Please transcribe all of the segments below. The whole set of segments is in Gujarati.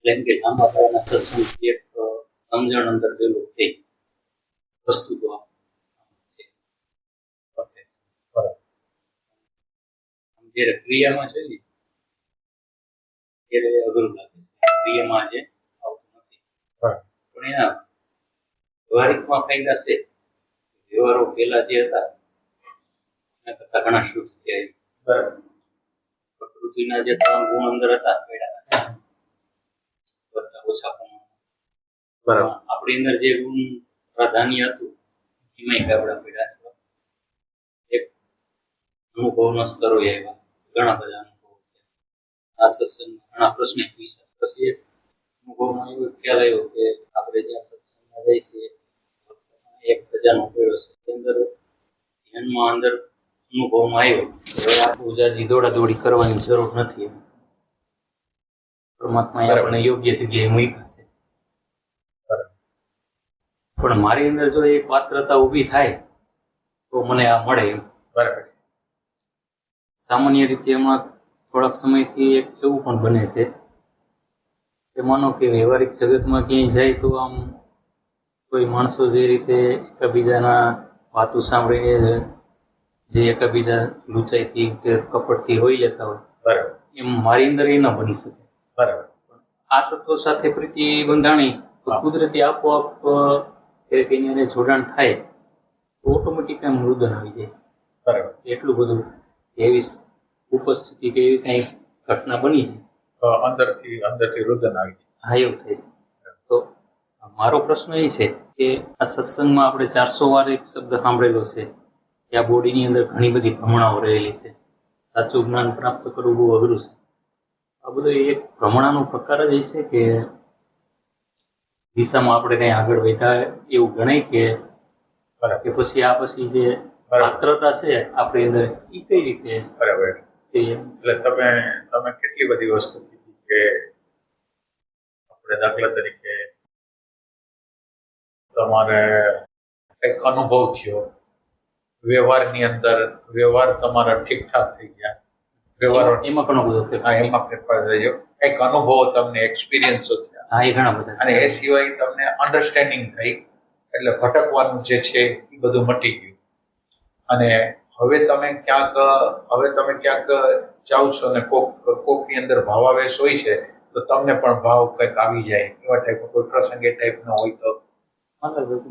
એટલે એમ કે લાંબા ગાળાના સત્સંગથી એક સમજણ અંદર પેલું થઈ વસ્તુ તો આ છે. બરાબર. જ્યારે ક્રિયામાં છે ને ત્યારે અઘરું લાગે છે. ક્રિયામાં જે આવતું નથી. બરાબર. પણ એના વ્યવહારિકમાં ફાયદા છે. વ્યવહારો પેલા જે હતા એના કરતા ઘણા શુદ્ધ થયા. બરાબર. પ્રકૃતિના જે 3 ગુણ અંદર હતા પેલા કરતા ઓછા પ્રમાણમાં. બરાબર. આપણી અંદર જે ગુણ પ્રાધાન્ય હતું એમાંય ગાબડા પડ્યા છે. એક અનુભવના સ્તરો આવ્યા, ઘણા બધા અનુભવો છે. આ સત્સંગમાં ઘણા પ્રશ્ન પૂછ્યા. પછી એક અનુભવમાં એવો ખ્યાલ આવ્યો કે આપણે જ્યાં સત્સંગમાં જઈએ છીએ એક ખજાનો પડ્યો છે. તે અંદર ધ્યાનમાં અંદર અનુભવમાં આવ્યો હવે આપણું જાજી દોડાદોડી કરવાની જરૂર નથી. પરમાત્માએ આપણને યોગ્ય જગ્યાએ મૂક્યા છે. પણ મારી અંદર જો એ પાત્રતા ઊભી થાય તો મને આ મળે એમ. બરાબર. સામાન્ય રીતે એમાં થોડાક સમયથી એક એવું પણ બને છે કે માનો કે વ્યવહારિક જગતમાં ક્યાંય જાય તો આમ કોઈ માણસો જે રીતે એકબીજાના વાતો સાંભળીને જે એકબીજા લૂંચાઈથી કે કપટથી હોઈ લેતા હોય બરાબર. એમ મારી અંદર એ ન બની શકે. બરાબર. આ તત્વો સાથે પ્રીતિ બંધાણી તો કુદરતી આપોઆપ એની એને જોડાણ થાય તો ઓટોમેટિક એમ રુદન આવી જાય છે. બરાબર. એટલું બધું એવી ઉપસ્થિતિ કે એવી કંઈ ઘટના બની છે અંદરથી રુદન આવી છે. હા એવું થાય છે. તો મારો પ્રશ્ન એ છે કે આ સત્સંગમાં આપણે 400 વાર એક શબ્દ સાંભળેલો છે કે આ બોડીની અંદર ઘણી બધી ભ્રમણાઓ રહેલી છે. સાચું જ્ઞાન પ્રાપ્ત કરવું બહુ અઘરું છે. આ બધું એક ભ્રમણાનો પ્રકાર જ છે કે દિશામાં આપણે કંઈ આગળ વધ્યા એવું ગણાય કે પછી આ પછી જે પાત્રતા છે આપણી અંદર એ કઈ રીતે? બરાબર. એટલે તમે કેટલી બધી વસ્તુ કીધી કે આપણે દાખલા તરીકે તમારે એક અનુભવ થયો વ્યવહારની અંદર, વ્યવહાર તમારા ઠીકઠાક થઈ ગયા, વ્યવહારો એમાં ઘણો બધો એમાં ફેરફાર થઈ ગયો, એક અનુભવ તમને એક્સપિરિયન્સો થયા. હા એ ઘણા બધા. અને એ સિવાય તમને અન્ડરસ્ટેન્ડિંગ થઈ એટલે ભટકવાનું જે છે એ બધું મટી ગયું. અને હવે તમે ક્યાંક જાઓ છો ને કોકની અંદર ભાવાવેશ હોય છે તો તમને પણ ભાવ કંઈક આવી જાય એવા ટાઈપનો કોઈ પ્રસંગ એ ટાઈપનો હોય તો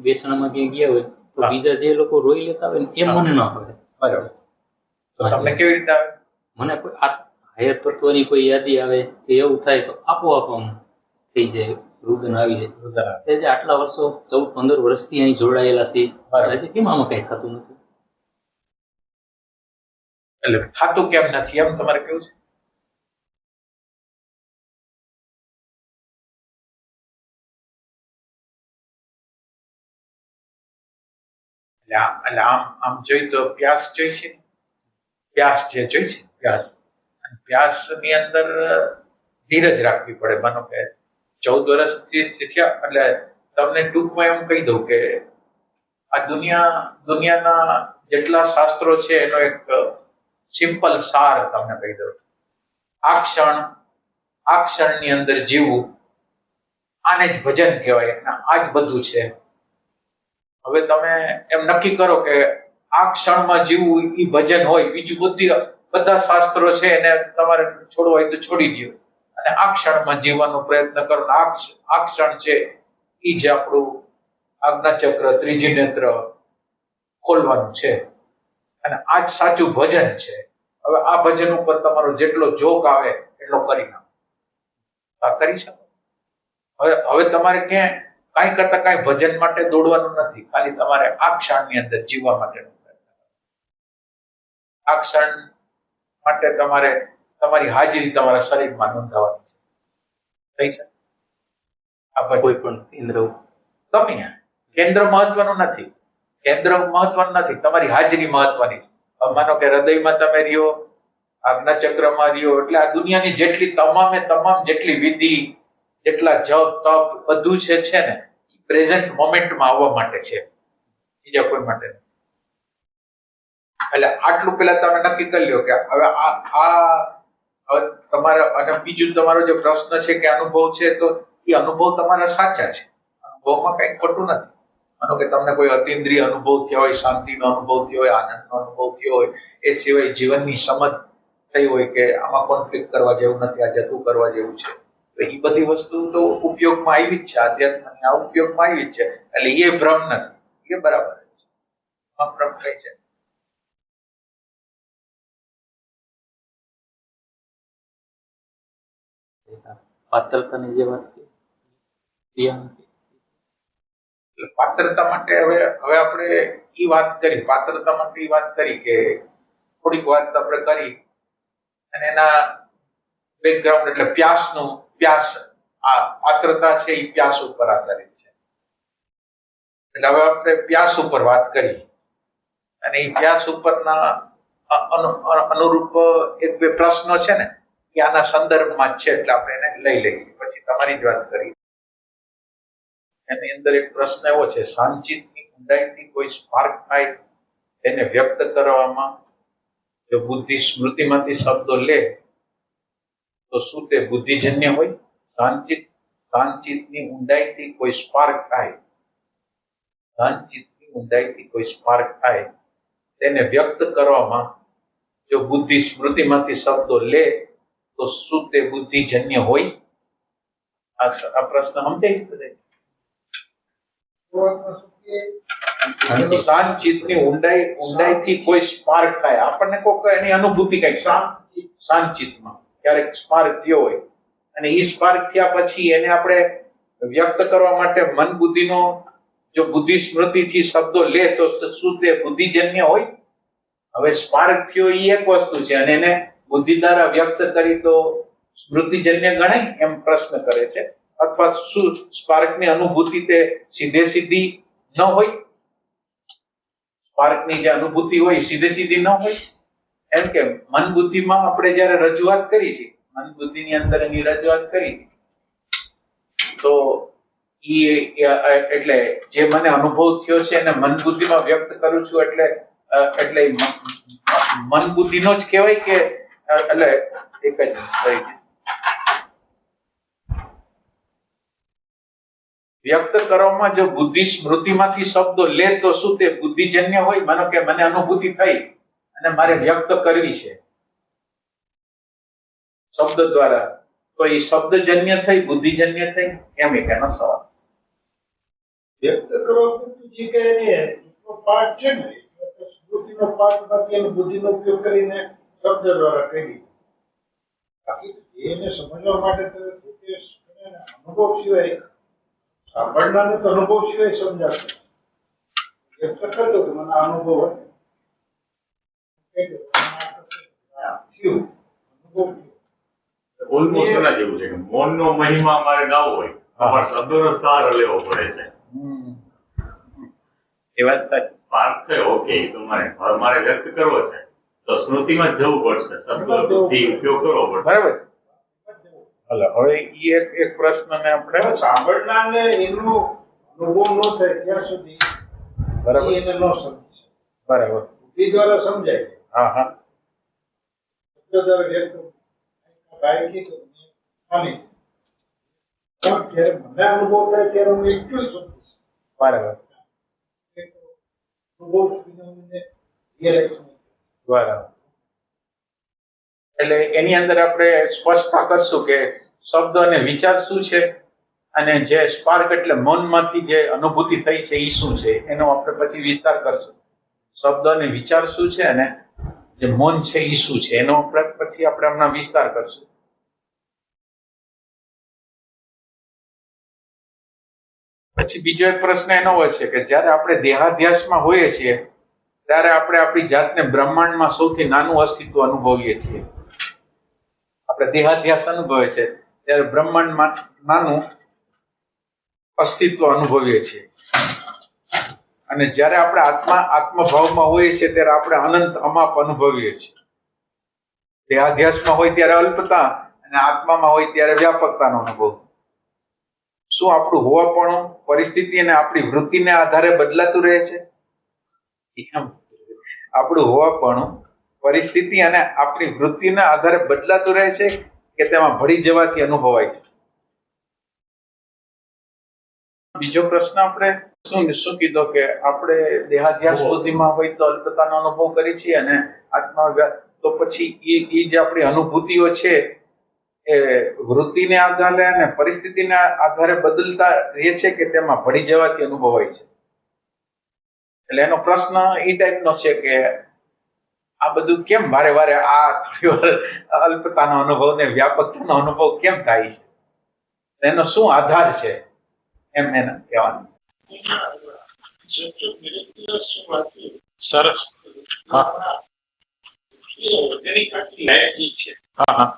બેસણામાં ક્યાંય ગયા હોય તો બીજા જે લોકો રોઈ લેતા હોય ને એ મને ન આવે. બરાબર. તો તમને કેવી રીતે આવે? મને કોઈ હાયર તત્વની કોઈ યાદી આવે કે એવું થાય તો આપોઆપ આમ થઈ જાય, રુદન આવી જાય. જે આટલા વર્ષો 14-15 વર્ષથી અહીં જોડાયેલા છે હજી કેમ આમાં કઈ થતું નથી? એટલે થતું કેમ નથી એમ તમારે કેવું છે? એટલે આમ જોઈ તો પ્યાસ જોઈ છે, પ્યાસ ની અંદર ધીરજ રાખવી પડે. માનો કે 14 વર્ષથી થયા એટલે તમને ટૂંકમાં એમ કહી દઉં કે આ દુનિયાના જેટલા શાસ્ત્રો છે એનો એક સિમ્પલ સાર તમને કહી દઉં. આ ક્ષણની અંદર જીવવું, આને જ ભજન કહેવાય. આ જ બધું છે. હવે તમે એમ નક્કી કરો કે આ ક્ષણમાં જીવવું એ ભજન હોય, બીજું બધા શાસ્ત્રો છે એને તમારે છોડવા હોય તો છોડી દો અને આ ક્ષણમાં જીવવાનો પ્રયત્ન કરો. આ ક્ષણ છે એ જ આપણું આજ્ઞાચક્ર, ત્રીજી નેત્ર ખોલવાનું છે અને આ જ સાચું ભજન છે. હવે આ ભજન ઉપર તમારો જેટલો જોક આવે એટલો કરી નાખો. આ કરી શકો. હવે તમારે ક્યાં કાંઈ કરતા કાંઈ ભજન માટે દોડવાનું નથી. ખાલી તમારે આ ક્ષણની અંદર જીવવા માટેનું પ્રયત્ન કરો. આ ક્ષણ માટે તમારે તમારી હાજરી તમારા શરીરમાં નોંધાવવાની છે. થઈ છે? આ કોઈ પણ કેન્દ્ર ગમે કેન્દ્ર મહત્વનું નથી. તમારી હાજરી મહત્વની છે. માનો કે હૃદયમાં તમે રહ્યો, આજ્ઞાચક્રમાં રહ્યો એટલે આ દુનિયાની જેટલી તમામ જેટલી વિધિ, જેટલા જપ તપ બધું છે ને પ્રેઝન્ટ મોમેન્ટમાં આવવા માટે છે, બીજા કોઈ માટે નહીં. એટલે આટલું પેલા તમે નક્કી કરી લ્યો કે હવે હવે તમારા અને બીજું તમારો જે પ્રશ્ન છે કે અનુભવ છે, તો એ અનુભવ તમારા સાચા છે, અનુભવમાં કંઈ ખોટું નથી. માનો કે તમને કોઈ અતિન્દ્રિય અનુભવ થયો હોય, શાંતિનો અનુભવ થયો હોય, આનંદનો અનુભવ થયો હોય, એ સિવાય જીવનની સમજ થઈ હોય કે આમાં કોન્ફ્લિક્ટ કરવા જેવું નથી, આ જતું કરવા જેવું છે, તો એ બધી વસ્તુ તો ઉપયોગમાં આવી જ છે. આધ્યાત્મની આ ઉપયોગમાં આવી જ છે, એટલે એ ભ્રમ નથી, એ બરાબર છે. આ ભ્રમ કઈ છે? પાત્રતાની જે વાત કરી એટલે પાત્રતા માટે હવે આપણે ઈ વાત કરી, પાત્રતા માટે ઈ વાત કરી કે થોડીક વાત આપણે કરી, અને એના બેકગ્રાઉન્ડ એટલે પ્યાસ, આ પાત્રતા છે એ પ્યાસ ઉપર આધારિત છે. એટલે હવે આપણે પ્યાસ ઉપર વાત કરી, અને એ પ્યાસ ઉપરના અનુરૂપ એક બે પ્રશ્નો છે ને, કે આના સંદર્ભમાં જ છે, એટલે આપણે એને લઈ લઈશું. પછી તમારી જ વાત કરી, એની અંદર એક પ્રશ્ન એવો છે, સાંચિતની ઊંડાઈથી કોઈ સ્પાર્ક થાય તેને વ્યક્ત કરવામાં જો બુદ્ધિ સ્મૃતિમાંથી શબ્દો લે તો શું તે બુદ્ધિજન્ય હોય? સાંચિતની ઊંડાઈથી કોઈ સ્પાર્ક થાય, સાંચિતની ઊંડાઈથી કોઈ સ્પાર્ક થાય તેને વ્યક્ત કરવામાં જો બુદ્ધિ સ્મૃતિમાંથી શબ્દો લે તો શું તે બુદ્ધિજન્ય હોય? આ પ્રશ્ન સમજાય છે? સાંચિતની ઊંડાઈથી કોઈ સ્પાર્ક થાય, આપણને કોઈ એની અનુભૂતિ કઈક સાંચિતમાં ક્યારેક સ્પાર્ક થયો હોય, અને એ સ્પાર્ક થયા પછી એને આપણે વ્યક્ત કરવા માટે મન બુદ્ધિનો જો બુદ્ધિ સ્મૃતિથી શબ્દો લે તો શું તે બુદ્ધિજન્ય હોય? હવે સ્પાર્ક થયો એ એક વસ્તુ છે, અને એને બુદ્ધિ દ્વારા વ્યક્ત કરી તો સ્મૃતિજન્ય ગણાય, એમ પ્રશ્ન કરે છે. અથવા શું સ્પાર્કની અનુભૂતિ તે સીધી ન હોય? સ્પાર્કની જે અનુભૂતિ હોય સીધી ન હોય, એમ કે મન બુદ્ધિમાં આપણે જયારે રજૂઆત કરી છે, મન બુદ્ધિની અંદર એની રજૂઆત કરી, તો એટલે જે મને અનુભવ થયો છે એને મન બુદ્ધિમાં વ્યક્ત કરું છું, એટલે મન બુદ્ધિનો જ કહેવાય કે એટલે એક જ વ્યક્ત કરવામાં જો બુદ્ધિ સ્મૃતિમાંથી શબ્દો લે તો શું તે બુદ્ધિજન્ય હોય? માનો કે મને અનુભૂતિ થઈ અને મારે વ્યક્ત કરવી છે શબ્દ દ્વારા, તો એ શબ્દજન્ય થઈ, બુદ્ધિજન્ય થઈ, એમ એક એનો સવાલ છે. વ્યક્ત કરો જે કે એટલો પાઠ છે ને, સ્મૃતિનો પાઠ બાકી એનો બુદ્ધિનો ઉપયોગ કરીને શબ્દ દ્વારા કરી, બાકી એને સમજવા માટે તો અનુભવ સિવાય, સાંભળનારને તો અનુભવ સિવાય સમજાશે. વ્યક્ત કરતો તો મને અનુભવ ઓલમોસ્ટ એના જેવું છે કે મૌનનો મહિમા મારે ગાવો હોય, અમારે શબ્દોનો સાર લેવો પડે છે. એ વાત સાચી. સ્પાર્ક થયો, ઓકે, તો મારે વ્યક્ત કરવો છે તો સ્મૃતિમાં જવું પડશે, શબ્દોથી ઉપયોગ કરવો પડશે. બરાબર. હવે એક પ્રશ્નને આપણે સાંભળનારને એનો અનુભવ ન થાય ત્યાં સુધી બરાબર એને ન સમજી. બરાબર. બુદ્ધિ દ્વારા સમજાય. હા હા. શબ્દ દ્વારા વ્યક્ત બાઈકી તો ખાલી જ્યારે મને અનુભવ થાય ત્યારે હું એકચ્યુઅલ સમજીશ. બરાબર. અનુભવ સુધીને રિયલાઇઝ. બરાબર. એટલે એની અંદર આપણે સ્પષ્ટતા કરશું કે શબ્દ અને વિચાર શું છે, અને જે સ્પાર્ક એટલે મનમાંથી જે અનુભૂતિ થઈ છે એ શું છે, એનો આપણે પછી વિસ્તાર કરશું. શબ્દ અને વિચાર શું છે અને જે મન છે એ શું છે, એનો પછી આપણે હમણાં વિસ્તાર કરશું. પછી બીજો એક પ્રશ્ન એનો હોય છે કે જ્યારે આપણે દેહાધ્યાસમાં હોઈએ છીએ ત્યારે આપણે આપણી જાતને બ્રહ્માંડમાં સૌથી નાનું અસ્તિત્વ અનુભવીએ છીએ. આપણે દેહાધ્યાસ અનુભવે છે ત્યારે બ્રહ્માંડમાં નાનું અસ્તિત્વ અનુભવીએ છીએ, અને જ્યારે આપણે આત્મભાવમાં હોઈએ છીએ ત્યારે આપણે અનંત અમાપ અનુભવીએ છીએ. દેહાધ્યાસમાં હોય ત્યારે અલ્પતા, અને આત્મામાં હોય ત્યારે વ્યાપકતાનો અનુભવ. શું આપણું હોવાપણું પરિસ્થિતિ અને આપણી વૃત્તિને આધારે બદલાતું રહે છે? આપણું હોવાપણું પરિસ્થિતિ અને આપણી વૃત્તિના આધારે બદલાતું રહે છે કે તેમાં ભળી જવાથી અનુભવાય છે? બીજો પ્રશ્ન આપણે શું કીધો કે આપણે દેહાધ્યાસ બુદ્ધિમાં હોય તો અલ્પતાનો અનુભવ કરીએ છીએ અને આત્મા તો પછી એ જે આપણી અનુભૂતિઓ છે એ વૃત્તિને આધારે અને પરિસ્થિતિના આધારે બદલતા રહે છે કે તેમાં ભળી જવાથી અનુભવાય છે? એટલે એનો પ્રશ્ન એ ટાઈપનો છે કે આ બધું કેમ વારે વારે આ થોડી વાર અલ્પતાનો અનુભવ ને વ્યાપકતાનો અનુભવ કેમ થાય છે, એનો શું આધાર છે એમ એને કહેવાનું છે. સરસ. હા હા હા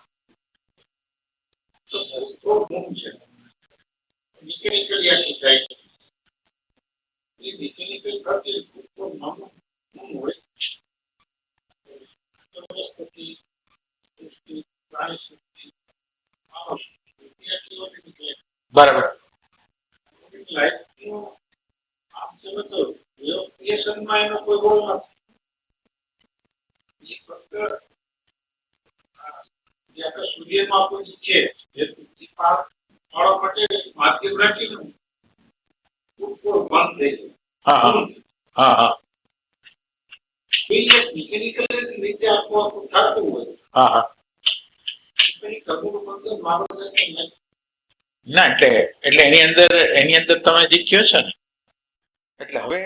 બરાબર. સૂર્યમાં કોઈ છે જે ફાળો માટે માધ્યમ રાખીને બંધ થઈ હા હા હા હા જાય મિકેનિકલ રીતે આખું થતું હોય હા હા ના એટલે એની અંદર તમે જે કહો છો ને, એટલે હવે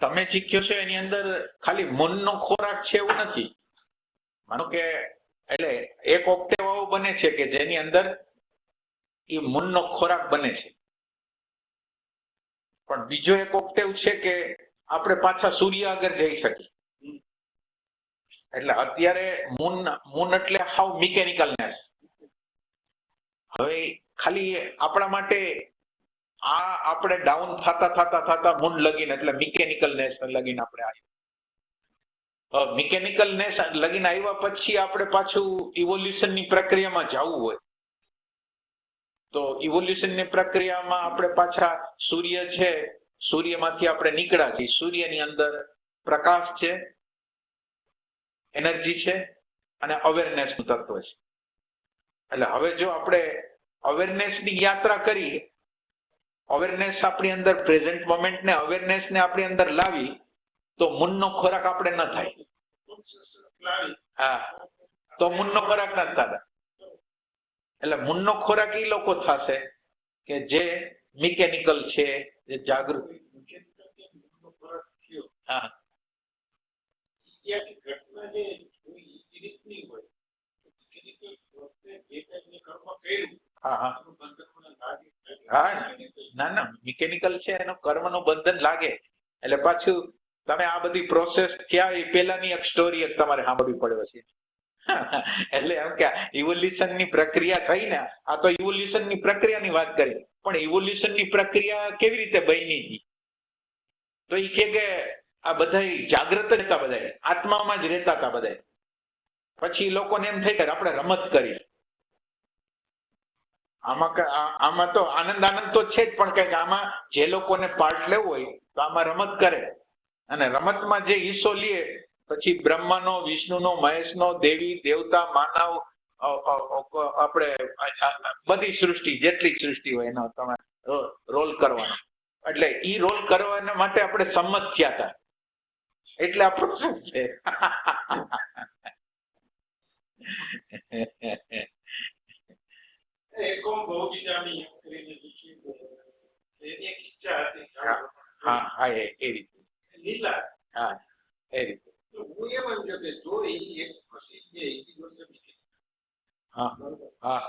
તમે જે કહો છો એની અંદર ખાલી મનનો ખોરાક છે એવું નથી. માનો કે એટલે એક ઓક્ટેવ આવો બને છે કે જેની અંદર એ મનનો ખોરાક બને છે, પણ બીજો એક ઓક્ટેવ છે કે આપણે પાછા સૂર્ય આગળ જઈ શકીએ. એટલે અત્યારે મૂન એટલે હાવ મિકેનિકલનેસ. હવે ખાલી આપણા માટે આ આપણે ડાઉન થતા મૂન લગીને એટલે મિકેનિકલનેસ લગીને આપણે આવ્યું. મિકેનિકલનેસ લગીને આવ્યા પછી આપણે પાછું ઇવોલ્યુશનની પ્રક્રિયામાં જવું હોય તો ઇવોલ્યુશનની પ્રક્રિયામાં આપણે પાછા સૂર્ય છે, સૂર્યમાંથી આપણે નીકળ્યા છીએ. સૂર્યની અંદર પ્રકાશ છે, એનર્જી છે અને અવેરનેસ નું તત્વ છે. એટલે હવે જો આપણે અવેરનેસ ની યાત્રા કરી, અવેરનેસ આપણી અંદર પ્રેઝન્ટ મોમેન્ટ ને અવેરનેસ ને આપણી અંદર લાવી તો મૂનનો ખોરાક આપણે ન થાય. હા, તો મૂનનો ખોરાક ન થાય. એટલે મૂનનો ખોરાક એ લોકો થશે કે જે મિકેનિકલ છે, જે જાગૃત. હા હા ના મિકેનિકલ છે એનો કર્મનું બંધન લાગે. એટલે પાછું તમે આ બધી પ્રોસેસ ક્યાં એ પેલાની એક સ્ટોરી એક તમારે સાંભળવી પડે છે. એટલે એમ કે ઇવોલ્યુશન ની પ્રક્રિયા થઈ ને, આ તો ઇવોલ્યુશન ની પ્રક્રિયાની વાત કરી, પણ ઇવોલ્યુશન ની પ્રક્રિયા કેવી રીતે બની હતી? તો એ કે આ બધા જાગ્રત હતા, બધા આત્મામાં જ રહેતા હતા બધા. પછી લોકોને એમ થઈ કે આપણે રમત કરી. આમાં તો આનંદ તો છે જ, પણ કઈક આમાં જે લોકોને પાર્ટ લેવો હોય તો આમાં રમત કરે, અને રમતમાં જે હિસ્સો લે પછી બ્રહ્માનો, વિષ્ણુનો, મહેશનો, દેવી દેવતા, માનવ, આપણે બધી સૃષ્ટિ જેટલી સૃષ્ટિ હોય એનો તમે રોલ કરવાનો. એટલે ઈ રોલ કરવાના માટે આપણે સંમત થયા હતા. એટલે આ પ્રોસેસ છે. હા હા એ રીતે. હા એ રીતે. હા હા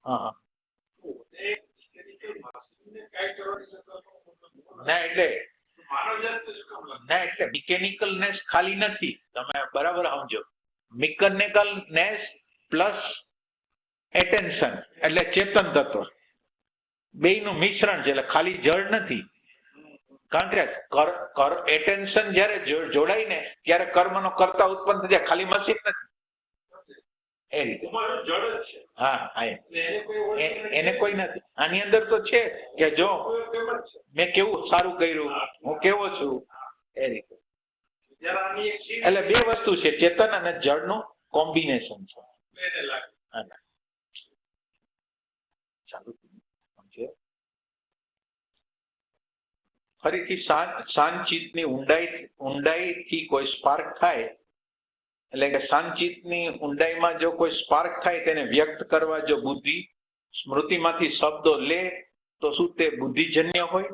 હા ના એટલે મિકેનિકલનેસ ખાલી નથી, તમે બરાબર સમજો. મિકેનિકલનેસ પ્લસ એટેન્શન એટલે ચેતન તત્વ, બેયનું મિશ્રણ છે. એટલે ખાલી જળ નથી. કારણ કે એટેન્શન જયારે જોડાય ને ત્યારે કર્મનો કર્તા ઉત્પન્ન થઈ જાય, ખાલી મશીન નથી. એ રીતે તમારું જડ જ છે હા હા એમ. એને કોઈ ઓળખ એને કોઈ નથી. આની અંદર તો છે કે જો કેમ જ છે મેં કેવું સારું કર્યું, હું કેવો છું, એ રીતે. જ્યારે આની એક સીટ એટલે બે વસ્તુ છે, ચેતન અને જળનું કોમ્બિનેશન છે. એને લાગે હા. ચાલુ સમજ્યો? ફરીથી શાંતચિત્તની ઊંડાઈથી કોઈ સ્પાર્ક થાય, એટલે કે શાંતચિત્તની ઊંડાઈમાં જો કોઈ સ્પાર્ક થાય તેને વ્યક્ત કરવા જો બુદ્ધિ સ્મૃતિમાંથી શબ્દો લે તો શું તે બુદ્ધિજન્ય હોય?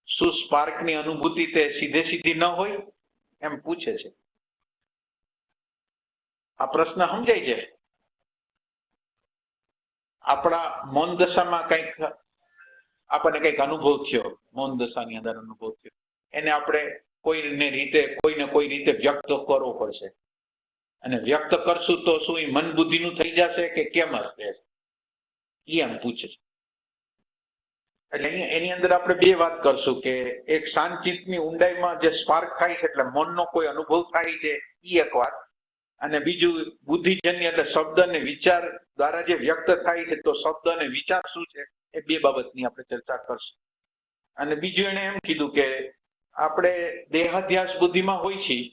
શું સ્પાર્કની અનુભૂતિ તે સીધી ન હોય? એમ પૂછે છે. આ પ્રશ્ન સમજાય છે? આપણા મૌન દશામાં કંઈક આપણને કંઈક અનુભવ થયો, મૌન દશાની અંદર અનુભવ થયો, એને આપણે કોઈને કોઈ રીતે વ્યક્ત કરવો પડશે. અને વ્યક્ત કરશું તો શું એ મન બુદ્ધિનું થઈ જશે કે કેમ હશે? એ એમ પૂછે છે. એટલે એની અંદર આપણે બે વાત કરશું કે એક શાંતચિત્તની ઊંડાઈમાં જે સ્પાર્ક થાય છે, એટલે મનનો કોઈ અનુભવ થાય છે, એ એક વાત. અને બીજું બુદ્ધિજન્ય એટલે શબ્દ અને વિચાર દ્વારા જે વ્યક્ત થાય છે, તો શબ્દ અને વિચાર શું છે, એ બે બાબતની આપણે ચર્ચા કરશું. અને બીજું એને એમ કીધું કે આપણે દેહાધ્યાસ બુદ્ધિમાં હોય છીએ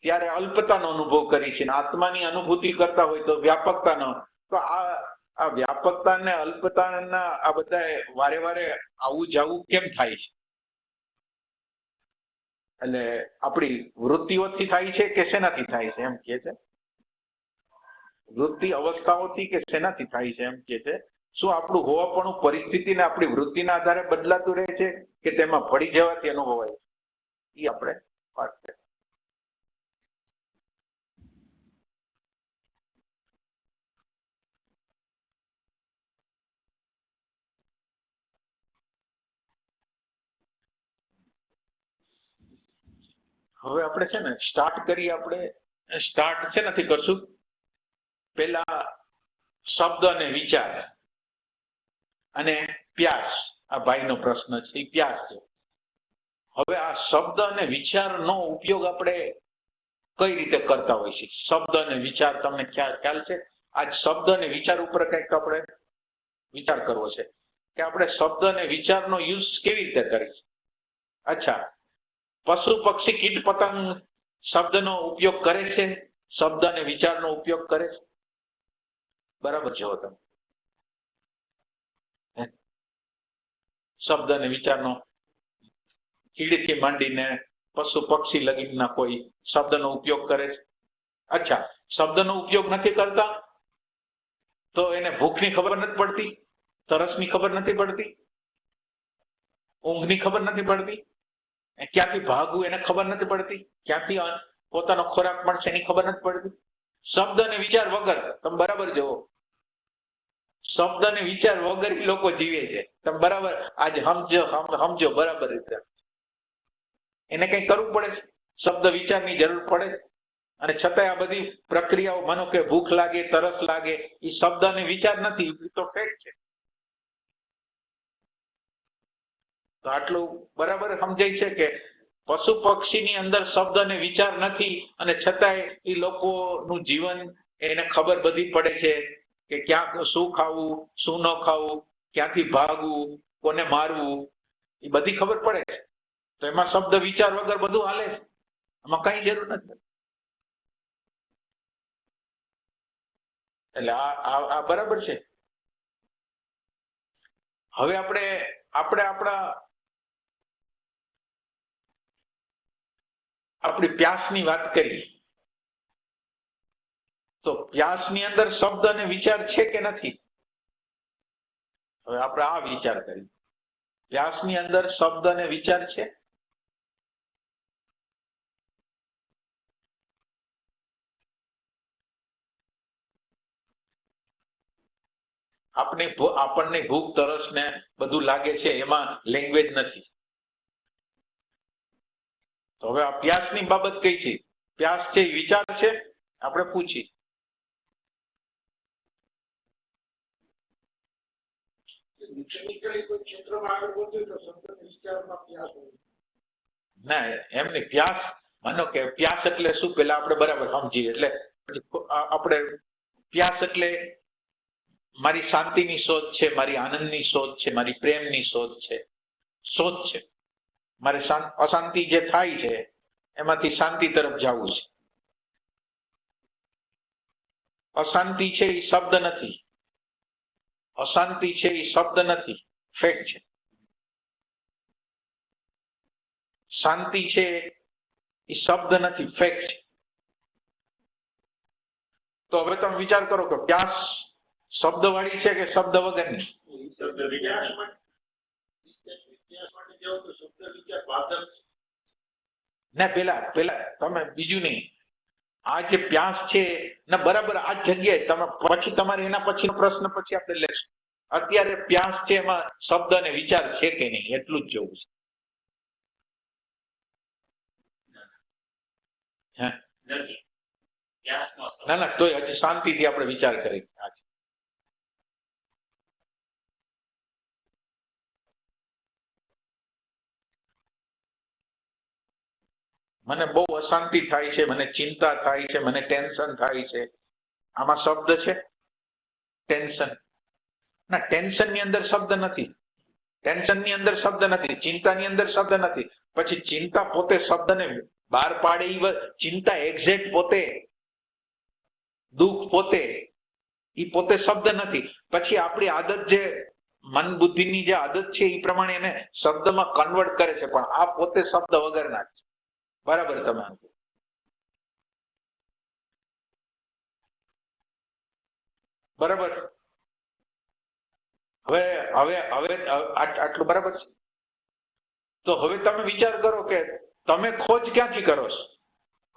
ત્યારે અલ્પતાનો અનુભવ કરી છે, આત્માની અનુભૂતિ કરતા હોય તો વ્યાપકતાનો. તો આ વ્યાપકતા ને અલ્પતાના આ બધા વારે વારે આવું જવું કેમ થાય છે? એટલે આપણી વૃત્તિઓથી થાય છે કે શેનાથી થાય છે? એમ કે છે વૃત્તિ અવસ્થાઓથી કે શેનાથી થાય છે? એમ કે છે શું આપણું હોવાપણું પરિસ્થિતિને આપણી વૃત્તિના આધારે બદલાતું રહે છે કે તેમાં પડી જવાથી અનુભવાય છે? એ આપણે વાત કરીએ. હવે આપણે છે ને સ્ટાર્ટ કરીએ. આપણે સ્ટાર્ટ છે નથી કરશું. પેલા શબ્દ અને વિચાર અને પ્યાસ, આ ભાઈનો પ્રશ્ન છે, એ પ્યાસ છે. હવે આ શબ્દ અને વિચારનો ઉપયોગ આપણે કઈ રીતે કરતા હોય છે? શબ્દ અને વિચાર તમને ખ્યાલ છે? આજ શબ્દ અને વિચાર ઉપર કંઈક આપણે વિચાર કરવો છે કે આપણે શબ્દ અને વિચારનો યુઝ કેવી રીતે કરીશું. અચ્છા, પશુ પક્ષી કીટ પતંગ શબ્દનો ઉપયોગ કરે છે, શબ્દ અને વિચારનો ઉપયોગ કરે છે? બરાબર છો તમે? શબ્દ અને વિચારનો કીડીથી માંડીને પશુ પક્ષી લગીના કોઈ શબ્દનો ઉપયોગ કરે છે. અચ્છા, શબ્દનો ઉપયોગ નથી કરતા તો એને ભૂખની ખબર નથી પડતી, તરસની ખબર નથી પડતી, ઊંઘની ખબર નથી પડતી, ક્યાંથી ભાગવું એને ખબર નથી પડતી, ક્યાંથી પોતાનો ખોરાક મળશે એની ખબર નથી પડતી. શબ્દ અને વિચાર વગર તમે બરાબર જુઓ, શબ્દ અને વિચાર વગર લોકો જીવે છે. તમે બરાબર આજ સમજો બરાબર રીતે. એને કઈ કરવું પડે છે, શબ્દ વિચારની જરૂર પડે છે. અને છતાંય આ બધી પ્રક્રિયાઓ, માનો કે ભૂખ લાગે, તરસ લાગે, એ શબ્દ અને વિચાર નથી, એ તો ફેક્ટ છે. તો આટલું બરાબર સમજાય છે કે પશુ પક્ષીની અંદર શબ્દ અને વિચાર નથી, અને છતાંય એ લોકોનું જીવન, એને ખબર બધી પડે છે કે ક્યાં શું ખાવું, શું ન ખાવું, ક્યાંથી ભાગવું, કોને મારવું, એ બધી ખબર પડે છે. તો એમાં શબ્દ વિચાર વગર બધું હાલે છે, એમાં કઈ જરૂર નથી. એટલે આ બરાબર છે. હવે આપણે આપણી પ્યાસની વાત કરી, તો પ્યાસની અંદર શબ્દ અને વિચાર છે કે નથી? હવે આપણે આ વિચાર કરી, પ્યાસની અંદર શબ્દ અને વિચાર છે? આપણને ભૂખ તરસ ને બધું લાગે છે, એમાં લેંગ્વેજ નથી. તો હવે આ પ્યાસની બાબત કઈ છે? પ્યાસ છે એ વિચાર છે? આપણે પૂછી. ના, એમની પ્યાસ, માનો કે પ્યાસ એટલે શું, પેલા આપણે બરાબર સમજીએ. એટલે આપણે પ્યાસ એટલે મારી શાંતિની શોધ છે, મારી આનંદની શોધ છે, મારી પ્રેમની શોધ છે. મારે અશાંતિ જે થાય છે એમાંથી શાંતિ તરફ જવું છે. અશાંતિ છે એ શબ્દ નથી, અશાંતિ છે એ શબ્દ નથી, ફેક્ટ છે. શાંતિ છે એ શબ્દ નથી, ફેક્ટ છે. તો હવે તમે વિચાર કરો કે પ્યાસ શબ્દ વાળી છે કે શબ્દ વગરની? ના પેલા તમે બીજું નહીં, આ જે પ્યાસ છે ને બરાબર આ જગ્યાએ તમે પછી તમારે એના પછીનો પ્રશ્ન પછી આપણે લેશું. અત્યારે પ્યાસ છે એમાં શબ્દ અને વિચાર છે કે નહીં એટલું જ જોવું છે. ના તોય હજી શાંતિથી આપણે વિચાર કરી. મને બહુ અશાંતિ થાય છે, મને ચિંતા થાય છે, મને ટેન્શન થાય છે. આમાં શબ્દ છે? ટેન્શન ના, ટેન્શન ની અંદર શબ્દ નથી, ટેન્શન ની અંદર શબ્દ નથી, ચિંતાની અંદર શબ્દ નથી. પછી ચિંતા પોતે શબ્દને બહાર પાડે એ ચિંતા એક્ઝેક્ટ પોતે, દુઃખ પોતે, એ પોતે શબ્દ નથી. પછી આપણી આદત જે મન બુદ્ધિની જે આદત છે એ પ્રમાણે એને શબ્દમાં કન્વર્ટ કરે છે, પણ આ પોતે શબ્દ વગરના છે. બરાબર? તમે બરાબર? હવે હવે હવે આટલું બરાબર છે? તો હવે તમે વિચાર કરો કે તમે ખોજ ક્યાંથી કરો છો?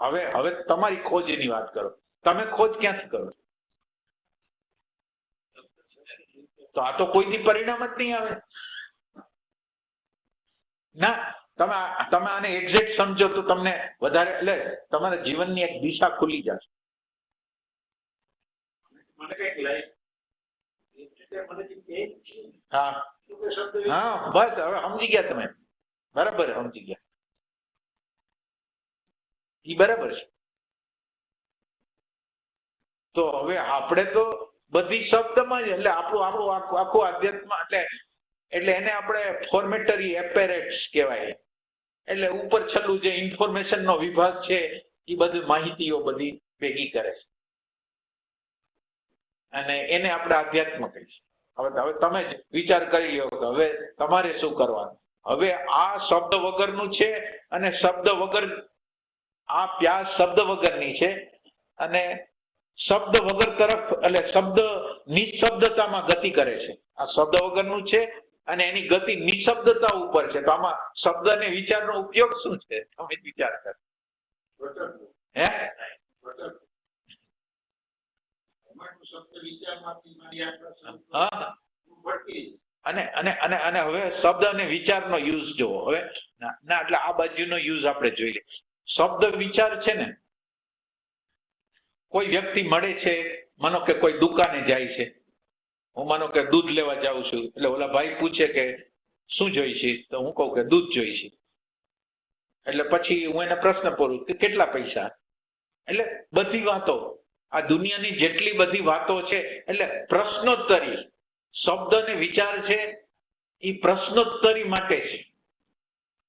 હવે તમારી ખોજની વાત કરો. તમે ખોજ ક્યાંથી કરો? તો આ તો કોઈથી પરિણામ જ નહીં આવે. ના, તમે આને એક્ઝેક્ટ સમજો તો તમને વધારે, એટલે તમારા જીવનની એક દિશા ખુલી જશે. હા બસ હવે સમજી ગયા તમે. બરાબર સમજી ગયા. ઈ બરાબર છે. તો હવે આપણે તો બધી શબ્દમાં જ, એટલે આપણું આખું આધ્યાત્મ એટલે એને આપણે ફોર્મેટરી એપેરેટ્સ કહેવાય. એટલે ઉપર છેલ્લું જે ઇન્ફોર્મેશન નો વિભાગ છે એ બધી માહિતીઓ બધી ભેગી કરે છે અને એને આપણે આધ્યાત્મ કહીશું. હવે તમે જ વિચાર કરી લો કે હવે તમારે શું કરવાનું. હવે આ શબ્દ વગરનું છે અને શબ્દ વગર, આ પ્યાસ શબ્દ વગરની છે અને શબ્દ વગર તરફ, એટલે શબ્દ નિશબ્દતામાં ગતિ કરે છે. આ શબ્દ વગરનું છે અને એની ગતિ નિશબ્દતા ઉપર છે. તો આમાં શબ્દ અને વિચારનો ઉપયોગ શું છે? તમે વિચાર કરો. હે? હા. અને હવે શબ્દ અને વિચારનો યુઝ જોવો. હવે ના એટલે આ બાજુનો યુઝ આપણે જોઈ લઈએ. શબ્દ વિચાર છે ને, કોઈ વ્યક્તિ મળે છે, માનો કે કોઈ દુકાને જાય છે, હું માનો કે દૂધ લેવા જાઉં છું, એટલે ઓલા ભાઈ પૂછે કે શું જોઈશે, તો હું કહું કે દૂધ જોઈશે. એટલે પછી હું એને પ્રશ્ન પૂછું કે કેટલા પૈસા. એટલે બધી વાતો, આ દુનિયાની જેટલી બધી વાતો છે, એટલે પ્રશ્નોત્તરી. શબ્દ અને વિચાર છે એ પ્રશ્નોત્તરી માટે છે.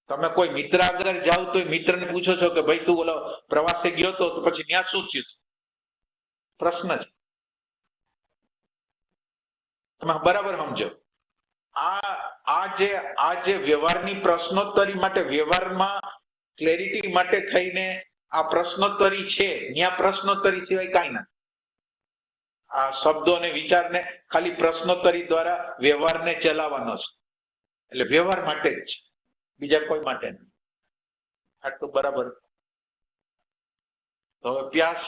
તમે કોઈ મિત્ર આગળ જાઓ તો મિત્રને પૂછો છો કે ભાઈ તું ઓલો પ્રવાસે ગયો તો પછી ત્યાં શું થયું? પ્રશ્ન છે. તમે બરાબર સમજો. આ જે વ્યવહારની પ્રશ્નોત્તરી માટે, વ્યવહારમાં ક્લેરિટી માટે થઈને આ પ્રશ્નોત્તરી છે, ત્યાં પ્રશ્નોત્તરી સિવાય કાંઈ નથી. આ શબ્દો અને વિચારને ખાલી પ્રશ્નોત્તરી દ્વારા વ્યવહારને ચલાવવાનો છે. એટલે વ્યવહાર માટે જ છે, બીજા કોઈ માટે નહીં. આટલું બરાબર. તો હવે પ્યાસ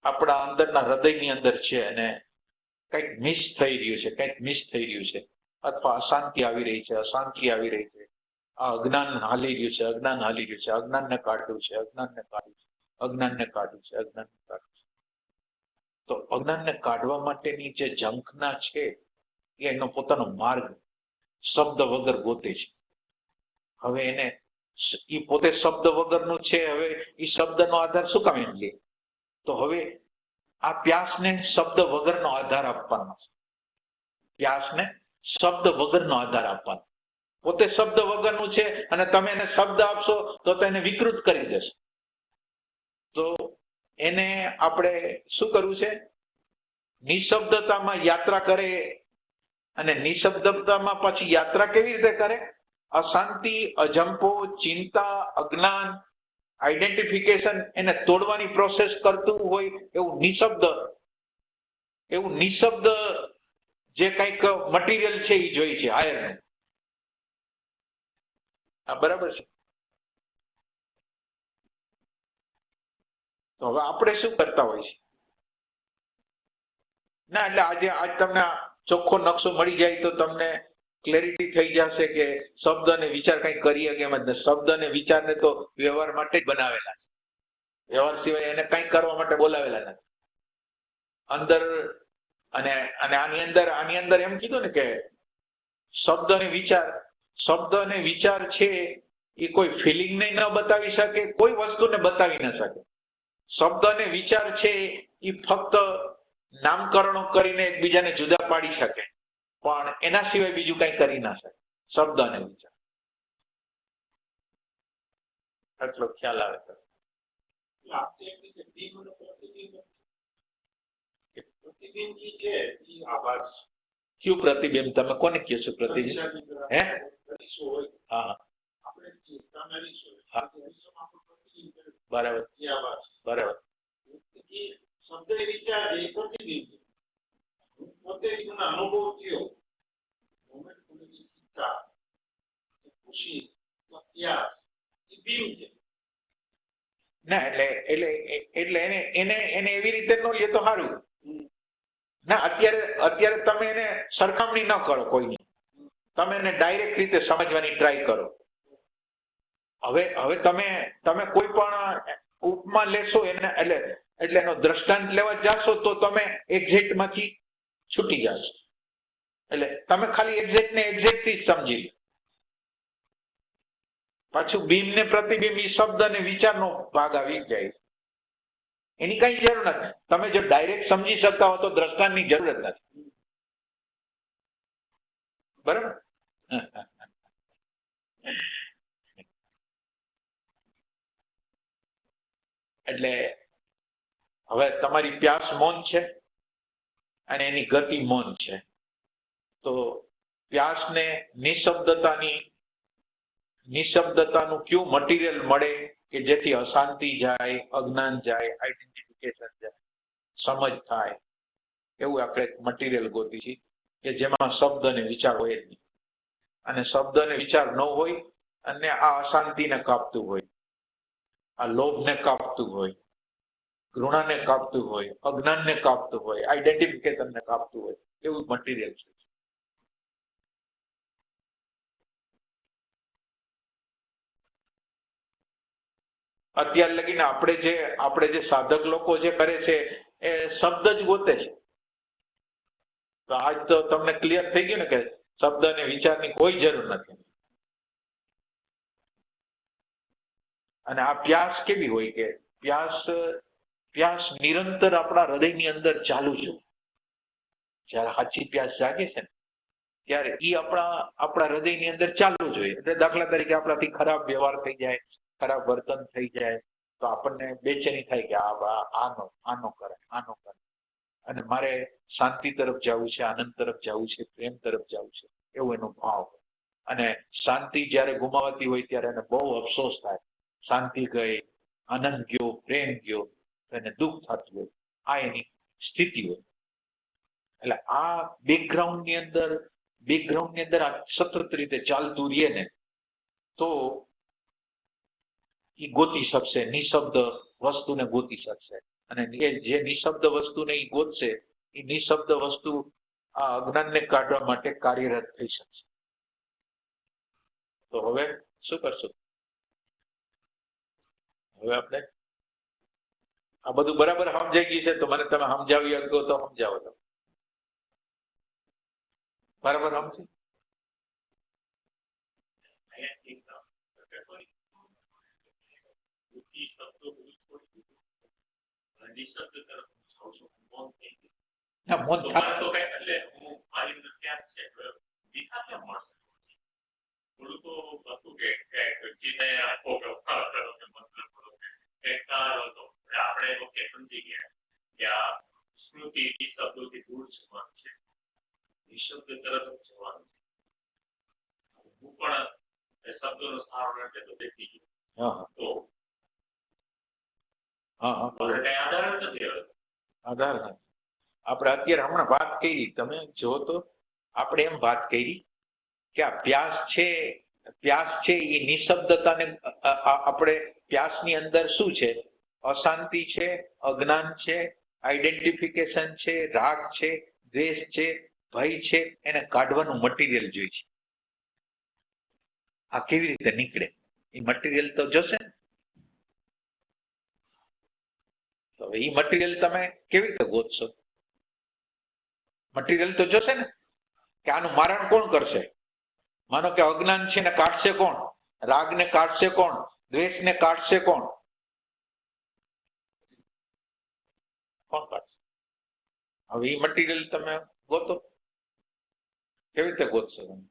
આપણા અંદરના હૃદયની અંદર છે અને કંઈક મિસ થઈ રહ્યું છે, કંઈક મિસ થઈ રહ્યું છે, અથવા અશાંતિ આવી રહી છે, અશાંતિ આવી રહી છે, આ અજ્ઞાન હાલી રહ્યું છે, અજ્ઞાન હાલી રહ્યું છે, અજ્ઞાનને કાઢવું છે, અજ્ઞાનને કાઢવું છે, અજ્ઞાનને કાઢવું છે, અજ્ઞાનને કાઢવું છે. તો અજ્ઞાનને કાઢવા માટેની જે ઝંખના છે એ એનો પોતાનો માર્ગ શબ્દ વગર ગોતે છે. હવે એને એ પોતે શબ્દ વગરનું છે, હવે એ શબ્દનો આધાર શું કામ એમ લે? તો હવે આ પ્યાસને શબ્દ વગરનો આધાર આપવાનો છે. પ્યાસને શબ્દ વગરનો આધાર આપવાનો. પોતે શબ્દ વગરનું છે અને તમે એને શબ્દ આપશો તો એને વિકૃત કરી દેશે. તો એને આપણે શું કરવું છે? નિશબ્દતામાં યાત્રા કરે. અને નિશબ્દતામાં પછી યાત્રા કેવી રીતે કરે? અશાંતિ, અજંપો, ચિંતા, અજ્ઞાન, આઈડેન્ટિફિકેશન એને તોડવાની પ્રોસેસ કરતું હોય એવું નિશબ્દ જે કંઈક મટીરિયલ છે એ જોઈ છે હાયરનું. બરાબર છે. તો હવે આપણે શું કરતા હોય છે? ના એટલે આજ તમને ચોખ્ખો નકશો મળી જાય તો તમને ક્લેરિટી થઈ જશે કે શબ્દ અને વિચાર કઈ કરીએ કે એમ જ નથી. શબ્દ અને વિચારને તો વ્યવહાર માટે જ બનાવેલા છે. વ્યવહાર સિવાય એને કઈ કરવા માટે બોલાવેલા નથી. અંદર અને આની અંદર એમ કીધું ને કે શબ્દ અને વિચાર છે એ કોઈ ફિલિંગને ન બતાવી શકે, કોઈ વસ્તુને બતાવી ન શકે. શબ્દ અને વિચાર છે એ ફક્ત નામકરણો કરીને એકબીજાને જુદા પાડી શકે, પણ એના સિવાય બીજું કઈ કરી ના શકે. શબ્દ અને વિચાર એટલો ખ્યાલ આવે તો કયું પ્રતિબિંબ? તમે કોને કહો છો પ્રતિબિંબ? હે? હા બરાબર બરાબર. શબ્દ વિચાર એ પ્રતિબિંબ પોતે અનુભવ થયો ખુશી બિંબ છે. ના એટલે એને એવી રીતે નો લે તો સારું. ના અત્યારે તમે એને સરખામણી ન કરો કોઈની. તમે એને ડાયરેક્ટ રીતે સમજવાની ટ્રાય કરો. હવે તમે કોઈ પણ ઉપમા લેશો એને એટલે એનો દ્રષ્ટાંત લેવા જાશો તો તમે એક્ઝેક્ટ માંથી છૂટી જશો. એટલે તમે ખાલી એક્ઝેક્ટ ને એક્ઝેક્ટ થી જ સમજી લો. પાછું બિંબ ને પ્રતિબિંબ એ શબ્દ અને વિચારનો ભાગ આવી જાય. એની કઈ જરૂર નથી. તમે જો ડાયરેક્ટ સમજી શકતા હો તો દ્રષ્ટાંતની જરૂર જ નથી. બરાબર. એટલે હવે તમારી પ્યાસ મૌન છે અને એની ગતિ મૌન છે. તો પ્યાસને નિશબ્દતાનું કયું મટીરિયલ મળે કે જેથી અશાંતિ જાય, અજ્ઞાન જાય, આઈડેન્ટિફિકેશન જાય, સમજ થાય, એવું આપણે મટીરિયલ ગોતી છીએ કે જેમાં શબ્દ અને વિચાર હોય જ નહીં. અને શબ્દ અને વિચાર ન હોય અને આ અશાંતિને કાપતું હોય, આ લોભને કાપતું હોય, ઘૃણાને કાપતું હોય, અજ્ઞાનને કાપતું હોય, આઈડેન્ટિફિકેશનને કાપતું હોય, એવું મટીરિયલ છે. અત્યાર લગીને આપણે જે સાધક લોકો જે કરે છે એ શબ્દ જ ગોતે છે. તો આજ તો તમને ક્લિયર થઈ ગયું ને કે શબ્દ અને વિચારની કોઈ જરૂર નથી. અને આ પ્યાસ કેવી હોય કે પ્યાસ નિરંતર આપણા હૃદયની અંદર ચાલુ છે. જયારે સાચી પ્યાસ જાગે છે ને ત્યારે એ આપણા હૃદયની અંદર ચાલુ જોઈએ. એટલે દાખલા તરીકે આપણાથી ખરાબ વ્યવહાર થઈ જાય, ખરાબ વર્તન થઈ જાય તો આપણને બેચેની થાય કે આનો કરે. અને મારે શાંતિ તરફ જવું છે, આનંદ તરફ જવું છે, પ્રેમ તરફ જવું છે, એવો એનો ભાવ. અને શાંતિ જયારે ગુમાવાતી હોય ત્યારે એને બહુ અફસોસ થાય. શાંતિ ગઈ, આનંદ ગયો, પ્રેમ ગયો, એને દુઃખ થતું હોય. આ એની સ્થિતિ હોય. એટલે આ બેકગ્રાઉન્ડની અંદર આ સતત રીતે ચાલતું રહીએ ને તો એ ગોતી શકશે, નિશબ્દ વસ્તુને ગોતી શકશે. અને જે નિશબ્દ વસ્તુને એ ગોતશે એ નિશબ્દ વસ્તુ આ અજ્ઞાનને કાઢવા માટે કાર્યરત થઈ શકશે. તો હવે શું કરશું? હવે આપણે આ બધું બરાબર સમજાઈ ગયું છે તો મને તમે સમજાવી શકો તો સમજાવો. તમે બરાબર સમજી? નિશબ્દ તરફ જાઉં છું, મૌન થઈ ગયું. ના મૌન તો મારે તો કઈ એટલે હું મારી અંદર ક્યાં છે દિશા ક્યાં મળશે? થોડું તો હતું કે વ્યક્તિને આખો વ્યવહાર કરો કે મતલબ કરો કંઈક સારો હતો. આપણે ઓકે સમજી ગયા કે આ સ્મૃતિ શબ્દોથી દૂર જવાનું છે, નિશબ્દ તરફ જવાનું છે. હું પણ એ શબ્દોનો સહારો નથી તો દેખી ગયો. હા તો હા હા મારે કઈ આધાર જ નથી હવે. આધાર નથી. આપણે અત્યારે હમણાં વાત કરી, તમે જો તો આપણે એમ વાત કરી કે આ પ્યાસ છે એ નિશબ્દતાને આપણે પ્યાસની અંદર શું છે? અશાંતિ છે, અજ્ઞાન છે, આઈડેન્ટિફિકેશન છે, રાગ છે, દ્વેષ છે, ભય છે, એને કાઢવાનું મટીરિયલ જોઈએ છે. આ કેવી રીતે નીકળે એ મટીરિયલ તો જોશે ને. તો એ મટીરિયલ તમે કેવી રીતે ગોતશો? મટીરિયલ તો જોશે ને કે આનું મારણ કોણ કરશે. માનો કે અજ્ઞાન છે ને કાઢશે કોણ? રાગને કાઢશે કોણ? દ્વેષને કાઢશે કોણ? કોણ કાઢશે? હવે એ મટીરિયલ તમે ગોતો, કેવી રીતે ગોતશો તમે?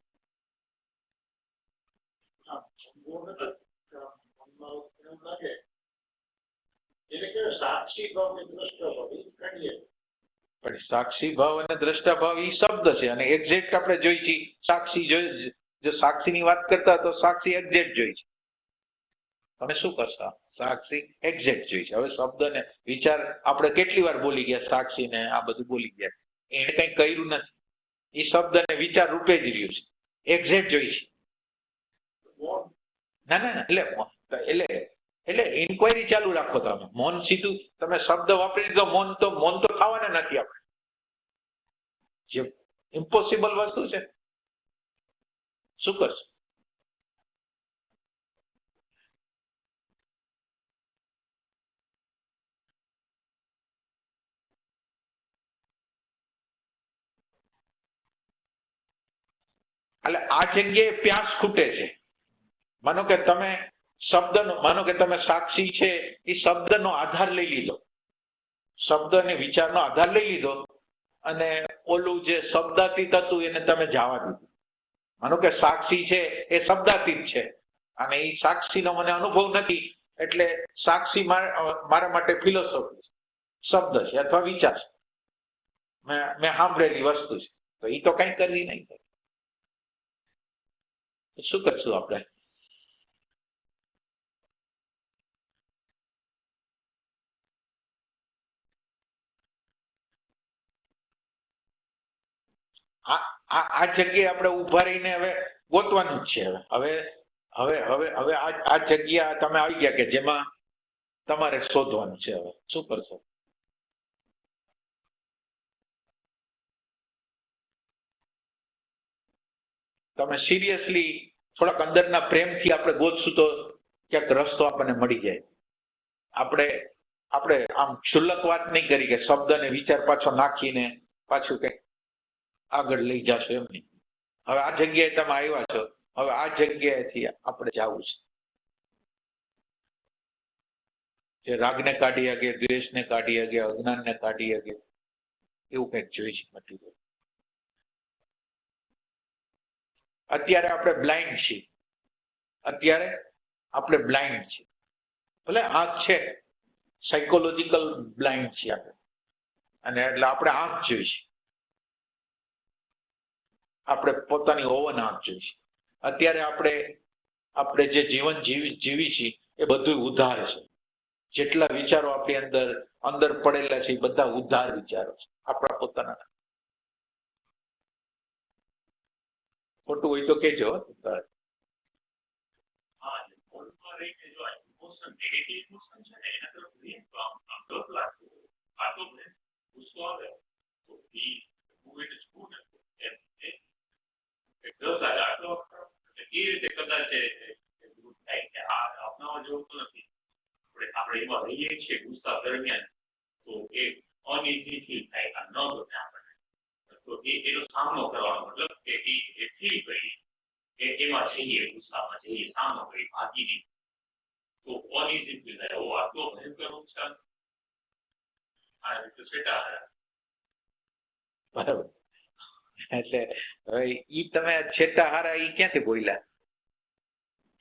સાક્ષી ભાવ ને દ્રષ્ટા ભાવ એ કાઢીએ. પણ સાક્ષી ભાવ અને દ્રષ્ટા ભાવ એ શબ્દ છે અને એક્ઝેક્ટ આપણે જોઈ છીએ. સાક્ષી જોઈ, જો સાક્ષીની વાત કરતા તો સાક્ષી એક્ઝેક્ટ જોઈ છે. તમે શું કરશો? સાક્ષી એક્ઝેક્ટ જોઈ છે. હવે શબ્દ ને વિચાર આપણે કેટલી વાર બોલી ગયા, સાક્ષી ને આ બધું બોલી ગયા, એને કઈ કર્યું નથી. એ શબ્દ ને વિચાર રૂપે જ રહ્યું છે, એક્ઝેક્ટ જોઈ છે. ના ના એટલે ઇન્ક્વાયરી ચાલુ રાખો તમે. મૌન સીધું તમે શબ્દ વાપરી દીધો મૌન તો થવાના નથી. આપણે જે ઇમ્પોસિબલ વસ્તુ છે શું કરશો? એટલે આ જગ્યાએ પ્યાસ ખૂટે છે. માનો કે તમે શબ્દનો, માનો કે તમે સાક્ષી છે એ શબ્દનો આધાર લઈ લીધો, શબ્દ અને વિચારનો આધાર લઈ લીધો અને ઓલું જે શબ્દાતીત હતું એને તમે જવા દીધું. માનો કે સાક્ષી છે એ શબ્દાતીત છે અને એ સાક્ષીનો મને અનુભવ નથી, એટલે સાક્ષી મારા માટે ફિલોસોફી છે, શબ્દ છે અથવા વિચાર છે, મેં સાંભળેલી વસ્તુ છે. તો એ તો કઈ કરવી નહીં. શું કરશું આપણે? આ જગ્યાએ આપણે ઉભા રહીને હવે ગોતવાનું જ છે. હવે હવે હવે હવે આ જગ્યા તમે આવી ગયા કે જેમાં તમારે શોધવાનું છે. હવે શું કરશો? તમે સિરિયસલી થોડાક અંદરના પ્રેમથી આપણે ગોતશું તો ક્યાંક રસ્તો આપણને મળી જાય. આપણે આમ ક્ષુલ્લક વાત નહીં કરી કે શબ્દ ને વિચાર પાછો નાખીને પાછું કઈ આગળ લઈ જશો એમ નહીં. હવે આ જગ્યાએ તમે આવ્યા છો, હવે આ જગ્યાએથી આપણે જવું છે. જે રાગને કાઢી શકે, દ્વેષને કાઢી શકે, અજ્ઞાનને કાઢી શકે, એવું કંઈક જોઈ છે મટીરિયલ. અત્યારે આપણે બ્લાઇન્ડ છીએ, અત્યારે આપણે બ્લાઇન્ડ છીએ. ભલે આંખ છે, સાયકોલોજીકલ બ્લાઇન્ડ છીએ આપણે, અને એટલે આપણે આંખ જોઈશે, આપણે પોતાની ઓવન આંખ જોઈશે. અત્યારે આપણે જે જીવન જીવી છીએ એ બધું ઉધાર છે. જેટલા વિચારો આપણી અંદર પડેલા છે એ બધા ઉધાર વિચારો છે, આપણા પોતાના. ખોટું હોય તો કેજો. આપણે એમાં રહીએ છીએ ગુસ્સા દરમિયાન તો એ અનઈઝી ફીલ થાય, ન ગમે આપણને. તો એનો સામનો કરવાનો મતલબ કે એ ફીલ કરીએ, એમાં જઈએ, ગુસ્સામાં જઈએ, સામનો કરી ભાગી નહીં તો અનઈઝી ફીલ થાય. આટલો ભયંકર નુકસાન આ રીતે છેટા હારા. બરાબર. એટલે હવે ઈ તમે છેટા હારા ઈ ક્યાંથી બોલ્યા?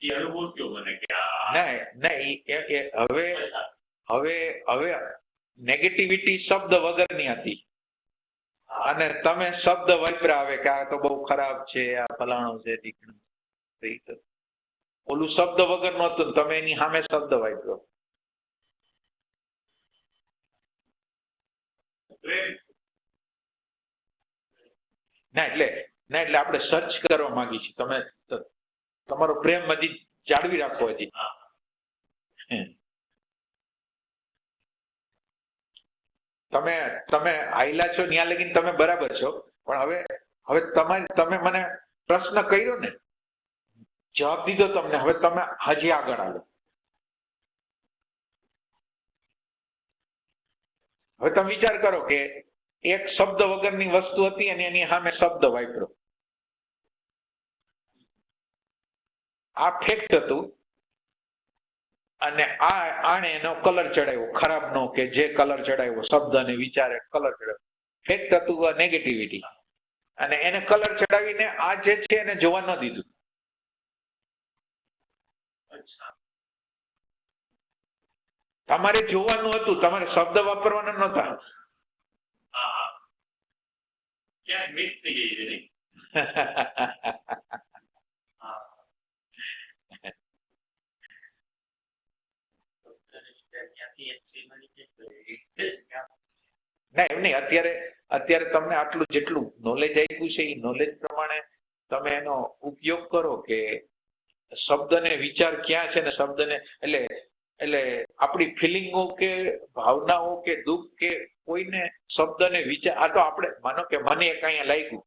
એ અનુભવ થયો મને કે આ હવે નેગેટિવિટી શબ્દ વગરની હતી અને તમે શબ્દ વાપર્યા આવે કે આ તો બહુ ખરાબ છે, આ ફલાણું છે, ઢીકણું છે. ઓલું શબ્દ વગર નહોતું, તમે એની સામે શબ્દ વાપર્યો. પ્રેમ ના એટલે આપણે સર્ચ કરવા માંગી છીએ. તમે તમારો પ્રેમ હજી જાળવી રાખવો હજી. તમે આયલા છો ત્યાં લગીને તમે બરાબર છો, પણ હવે તમે મને પ્રશ્ન કર્યો ને, જવાબ દીધો તમને, હવે તમે હજી આગળ હાલો. હવે તમે વિચાર કરો કે એક શબ્દ વગરની વસ્તુ હતી અને એની સામે શબ્દ વાપર્યો. આ ફેક્ટ હતું અને આણે એનો કલર ચડાવ્યો, ખરાબ નો કે જે કલર ચડાવ્યો શબ્દ અને વિચારે કલર ચડાવ્યો. ફેક્ટ હતું નેગેટિવિટી, અને એને કલર ચડાવીને આ જે છે એને જોવા ન દીધું. તમારે જોવાનું હતું, તમારે શબ્દ વાપરવાના નહોતા. ક્યાંક મિક્સ થઈ ગઈ છે નહીં? ના એમ નહીં, અત્યારે તમને આટલું જેટલું નોલેજ આપ્યું છે એ નોલેજ પ્રમાણે તમે એનો ઉપયોગ કરો કે શબ્દને વિચાર ક્યાં છે ને શબ્દને એટલે આપણી ફિલિંગો કે ભાવનાઓ કે દુઃખ કે કોઈને શબ્દને વિચાર, આ તો આપણે માનો કે મને એક અહીંયા લાગ્યું,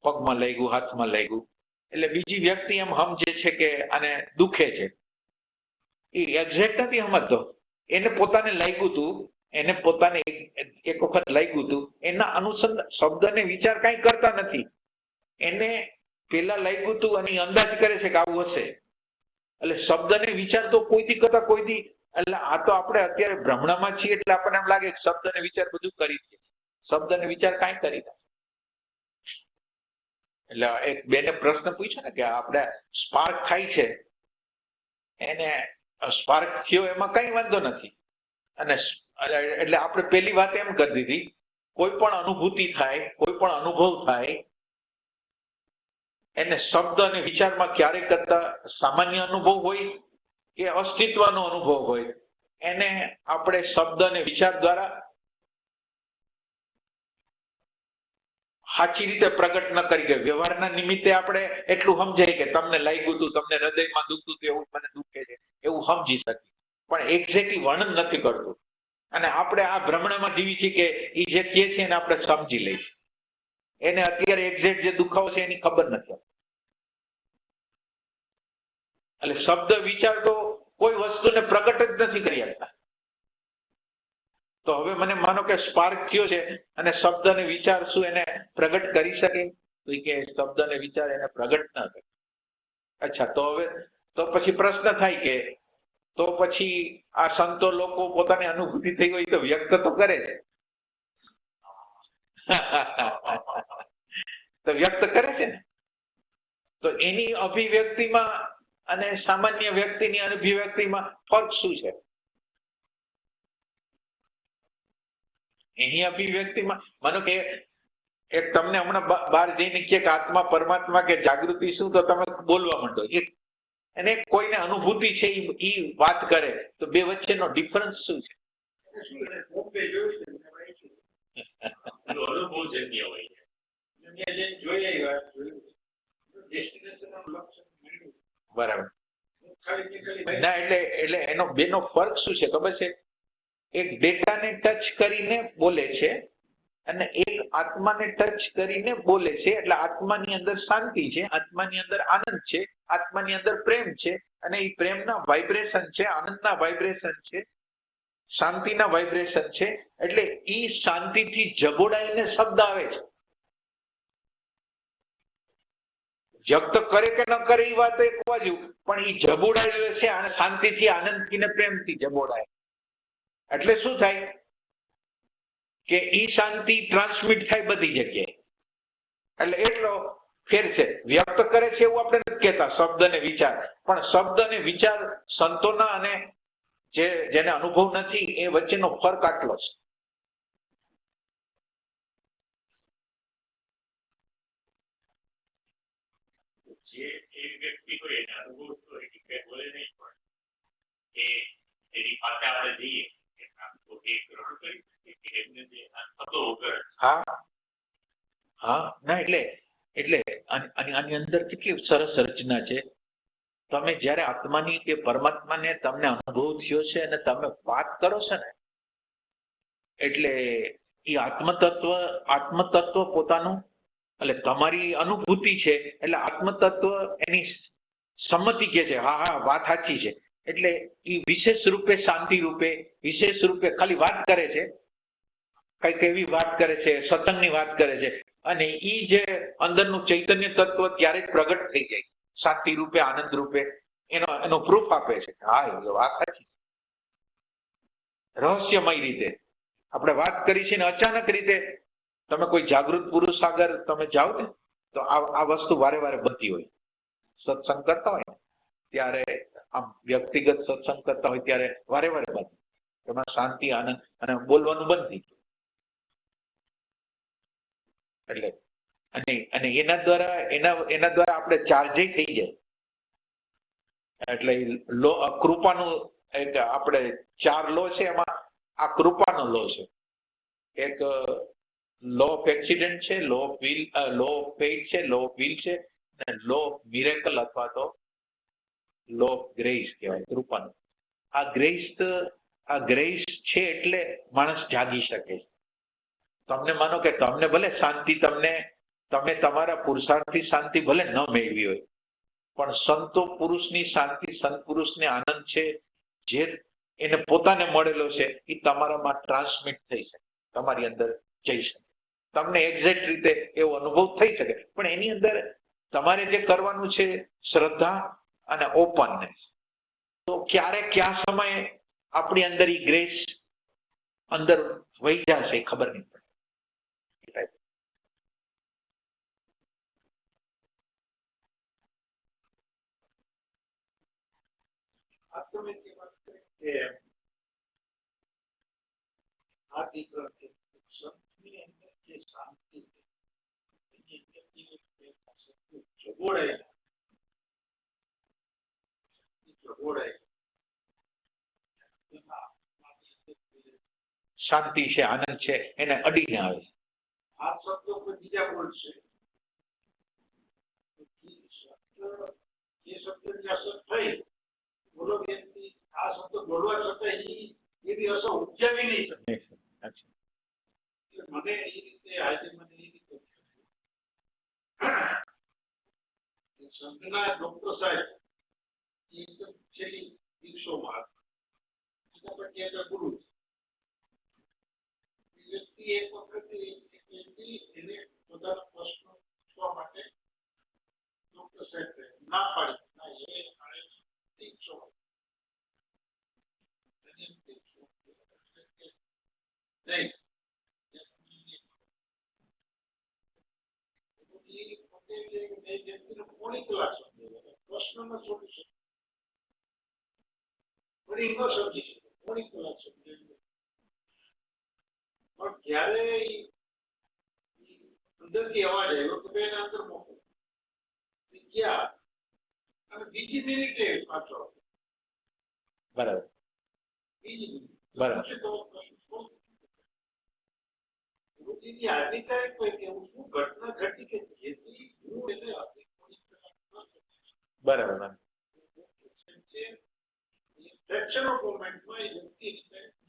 પગમાં લાગ્યું, હાથમાં લાગ્યું, એટલે બીજી વ્યક્તિ એમ સમજે છે કે આને દુખે છે. એ એક્ઝેક્ટ નથી સમજતો. એને પોતાને લાગ્યું હતું, એને પોતાને એક વખત લાગ્યું હતું, એના અનુસંધાન શબ્દને વિચાર કઈ કરતા નથી. એને પેલા લાગ્યું હતું અને અંદાજ કરે છે કે આવું હશે. એટલે શબ્દને વિચાર તો કોઈથી કરતા કોઈથી, એટલે આ તો આપણે અત્યારે ભ્રમણામાં છીએ એટલે આપણને એમ લાગે કે શબ્દને વિચાર બધું કરી દે. શબ્દને વિચાર કાંઈ કરી દે. એટલે એક બેને પ્રશ્ન પૂછ્યો ને કે આપણે સ્પાર્ક થાય છે, એને સ્પાર્ક થયો એમાં કઈ વાંધો નથી. અને એટલે આપણે પેલી વાત એમ કરી દીધી, કોઈ પણ અનુભૂતિ થાય, કોઈ પણ અનુભવ થાય, એને શબ્દ અને વિચારમાં ક્યારેક કરતા સામાન્ય અનુભવ હોય કે અસ્તિત્વનો અનુભવ હોય, એને આપણે શબ્દ અને વિચાર દ્વારા સાચી રીતે પ્રગટ ન કરી કે વ્યવહારના નિમિત્તે આપણે એટલું સમજાય કે તમને લાગ્યું હતું, તમને હૃદયમાં દુખતું હતું, એવું મને દુખે છે, એવું સમજી શકીએ, પણ એક્ઝેક્ટલી વર્ણન નથી કરતું. અને આપણે આ ભ્રમણામાં જીવી છીએ કે એ જે કહે છે એને આપણે સમજી લઈશું. એને અત્યારે એક્ઝેક્ટ જે દુખાવો છે એની ખબર નથી. એટલે શબ્દ વિચાર તો કોઈ વસ્તુને પ્રગટ જ નથી કરી શકતા. તો હવે મને માનો કે સ્પાર્ક થયો છે અને શબ્દ અને વિચાર શું એને પ્રગટ કરી શકે? તો કે શબ્દ અને વિચાર એને પ્રગટ ના કરે. અચ્છા, તો હવે તો પછી પ્રશ્ન થાય કે તો પછી આ સંતો લોકો પોતાની અનુભૂતિ થઈ હોય તો વ્યક્ત તો કરે છે. તો વ્યક્ત કરે છે ને, તો એની અભિવ્યક્તિમાં અને સામાન્ય વ્યક્તિની અભિવ્યક્તિમાં ફરક શું છે? એની અભિવ્યક્તિમાં માનો કે એક તમને હમણાં બહાર જઈને કે આત્મા પરમાત્મા કે જાગૃતિ શું, તો તમે બોલવા માંડો. અને કોઈને અનુભૂતિ છે એ વાત કરે તો બે વચ્ચેનો ડિફરન્સ શું છે? અનુભવજન્ય હોય છે. બરાબર. ના એટલે એનો બેનો ફરક શું છે ખબર છે? એક ડેટાને ટચ કરીને બોલે છે અને એક આત્માને ટચ કરીને બોલે છે. એટલે આત્માની અંદર શાંતિ છે, આત્માની અંદર આનંદ છે, આત્માની અંદર પ્રેમ છે, અને એ પ્રેમના વાઇબ્રેશન છે, આનંદના વાઇબ્રેશન છે, શાંતિના વાઇબ્રેશન છે. એટલે ઈ શાંતિથી જબોડાઈને શબ્દ આવે છે. વ્યક્ત કરે કે ન કરે એ વાત એક બાજુ, પણ એ જબોડાયેલો છે અને શાંતિથી, આનંદથી ને પ્રેમથી જબોડાય. એટલે શું થાય કે ઈ શાંતિ ટ્રાન્સમિટ થાય બધી જગ્યાએ. એટલે એટલો ફેર છે. વ્યક્ત કરે છે એવું આપણે નથી કહેતા શબ્દ ને વિચાર, પણ શબ્દ ને વિચાર સંતોના અને જેને અનુભવ નથી એ વચ્ચેનો ફરક આટલો છે. જે એક વ્યક્તિ હોય એને અનુભવ હોય કે કઈ બોલે નહીં પણ એ એની પાસે આપણે જઈએ કે આમ તો એ ગ્રહણ કરી શકીએ કે એમને જે થતો વગર. હા હા ના એટલે આની અંદર કેટલી સરસ રચના છે. તમે જયારે આત્માની કે પરમાત્માને તમને અનુભવ થયો છે અને તમે વાત કરો છો ને એટલે એ આત્મતત્વ પોતાનું એટલે તમારી અનુભૂતિ છે એટલે આત્મતત્વ એની સંમતિ કે છે હા હા વાત સાચી છે. એટલે એ વિશેષ રૂપે શાંતિ રૂપે વિશેષ રૂપે ખાલી વાત કરે છે, કઈક એવી વાત કરે છે, સત્સંગની વાત કરે છે અને ઈ જે અંદરનું ચૈતન્ય તત્વ ત્યારે જ પ્રગટ થઈ જાય શાંતિ રૂપે આનંદ રૂપે એનો પ્રૂફ આપે છે. હા એ વાત સાચી. રહસ્યમય રીતે આપણે વાત કરી છે ને અચાનક રીતે તમે કોઈ જાગૃત પુરુષ આગળ તમે જાઓ ને તો આ વસ્તુ વારે વારે બનતી હોય. સત્સંગ કરતા હોય ને ત્યારે આમ વ્યક્તિગત સત્સંગ કરતા હોય ત્યારે વારે વારે બને એમાં શાંતિ આનંદ અને બોલવાનું બંધ થઈ ગયું. એટલે અને એના દ્વારા આપણે ચાર્જ થઈ જાય. એટલે કૃપાનું આપણે 4 લો છે એમાં આ કૃપાનો લો છે. એક લો ઓફ એક્સિડન્ટ છે, law of will, law of fate છે, લો ઓફ વિલ છે અને લો ઓફ મિરેકલ અથવા તો લો ઓફ ગ્રેસ કહેવાય કૃપાનો. આ ગ્રેસ છે એટલે માણસ જાગી શકે. તમને માનો કે તમને ભલે શાંતિ તમે તમારા પુરુષાર્થથી શાંતિ ભલે ન મેળવી હોય પણ સંતો પુરુષની શાંતિ સંત પુરુષને આનંદ છે જે એને પોતાને મળેલો છે એ તમારામાં ટ્રાન્સમિટ થઈ શકે, તમારી અંદર જઈ શકે, તમને એક્ઝેક્ટ રીતે એવો અનુભવ થઈ શકે. પણ એની અંદર તમારે જે કરવાનું છે શ્રદ્ધા અને ઓપનનેસ. તો ક્યારે કયા સમયે આપણી અંદર એ ગ્રેસ અંદર વહી જશે ખબર નહીં પડે. શાંતિ છે આનંદ છે એને અડીને આવે છે. આ શબ્દો કોઈ બીજા બોલશે એ શબ્દની અસર થઈ બોલો વ્યક્તિ આ શબ્દ બોલવા છતાં એવી અસર ઉપજાવી નહીં શકે. મને એ રીતે આજે મને એ રીતે સંતના ડોક્ટર સાહેબ એકદમ છેલ્લી દિવસોમાં પછી ગુરુ વ્યક્તિ એક વખત એને બધા પ્રશ્નો પૂછવા માટે ડોક્ટર સાહેબ ના પાડી ના એ દિવસો નહીં પોણી કલાક પ્રશ્નમાં સોલ્યુશન ફરી ન સમજી શકે પોણી કલાક સમજાય પણ જ્યારે અંદરથી અવાજ આવ્યો તો બેન અંદર મોકલો ગયા અને બીજી મિનિટે પાછો બરાબર બીજી મિનિટ બરાબર. ગુરુજીની આજ્ઞા એક હોય કે હું શું ઘટના ઘટી કે જેથી હું એને બરાબર ફ્રેક્શન ઓફ મોમેન્ટમાં એ વ્યક્તિ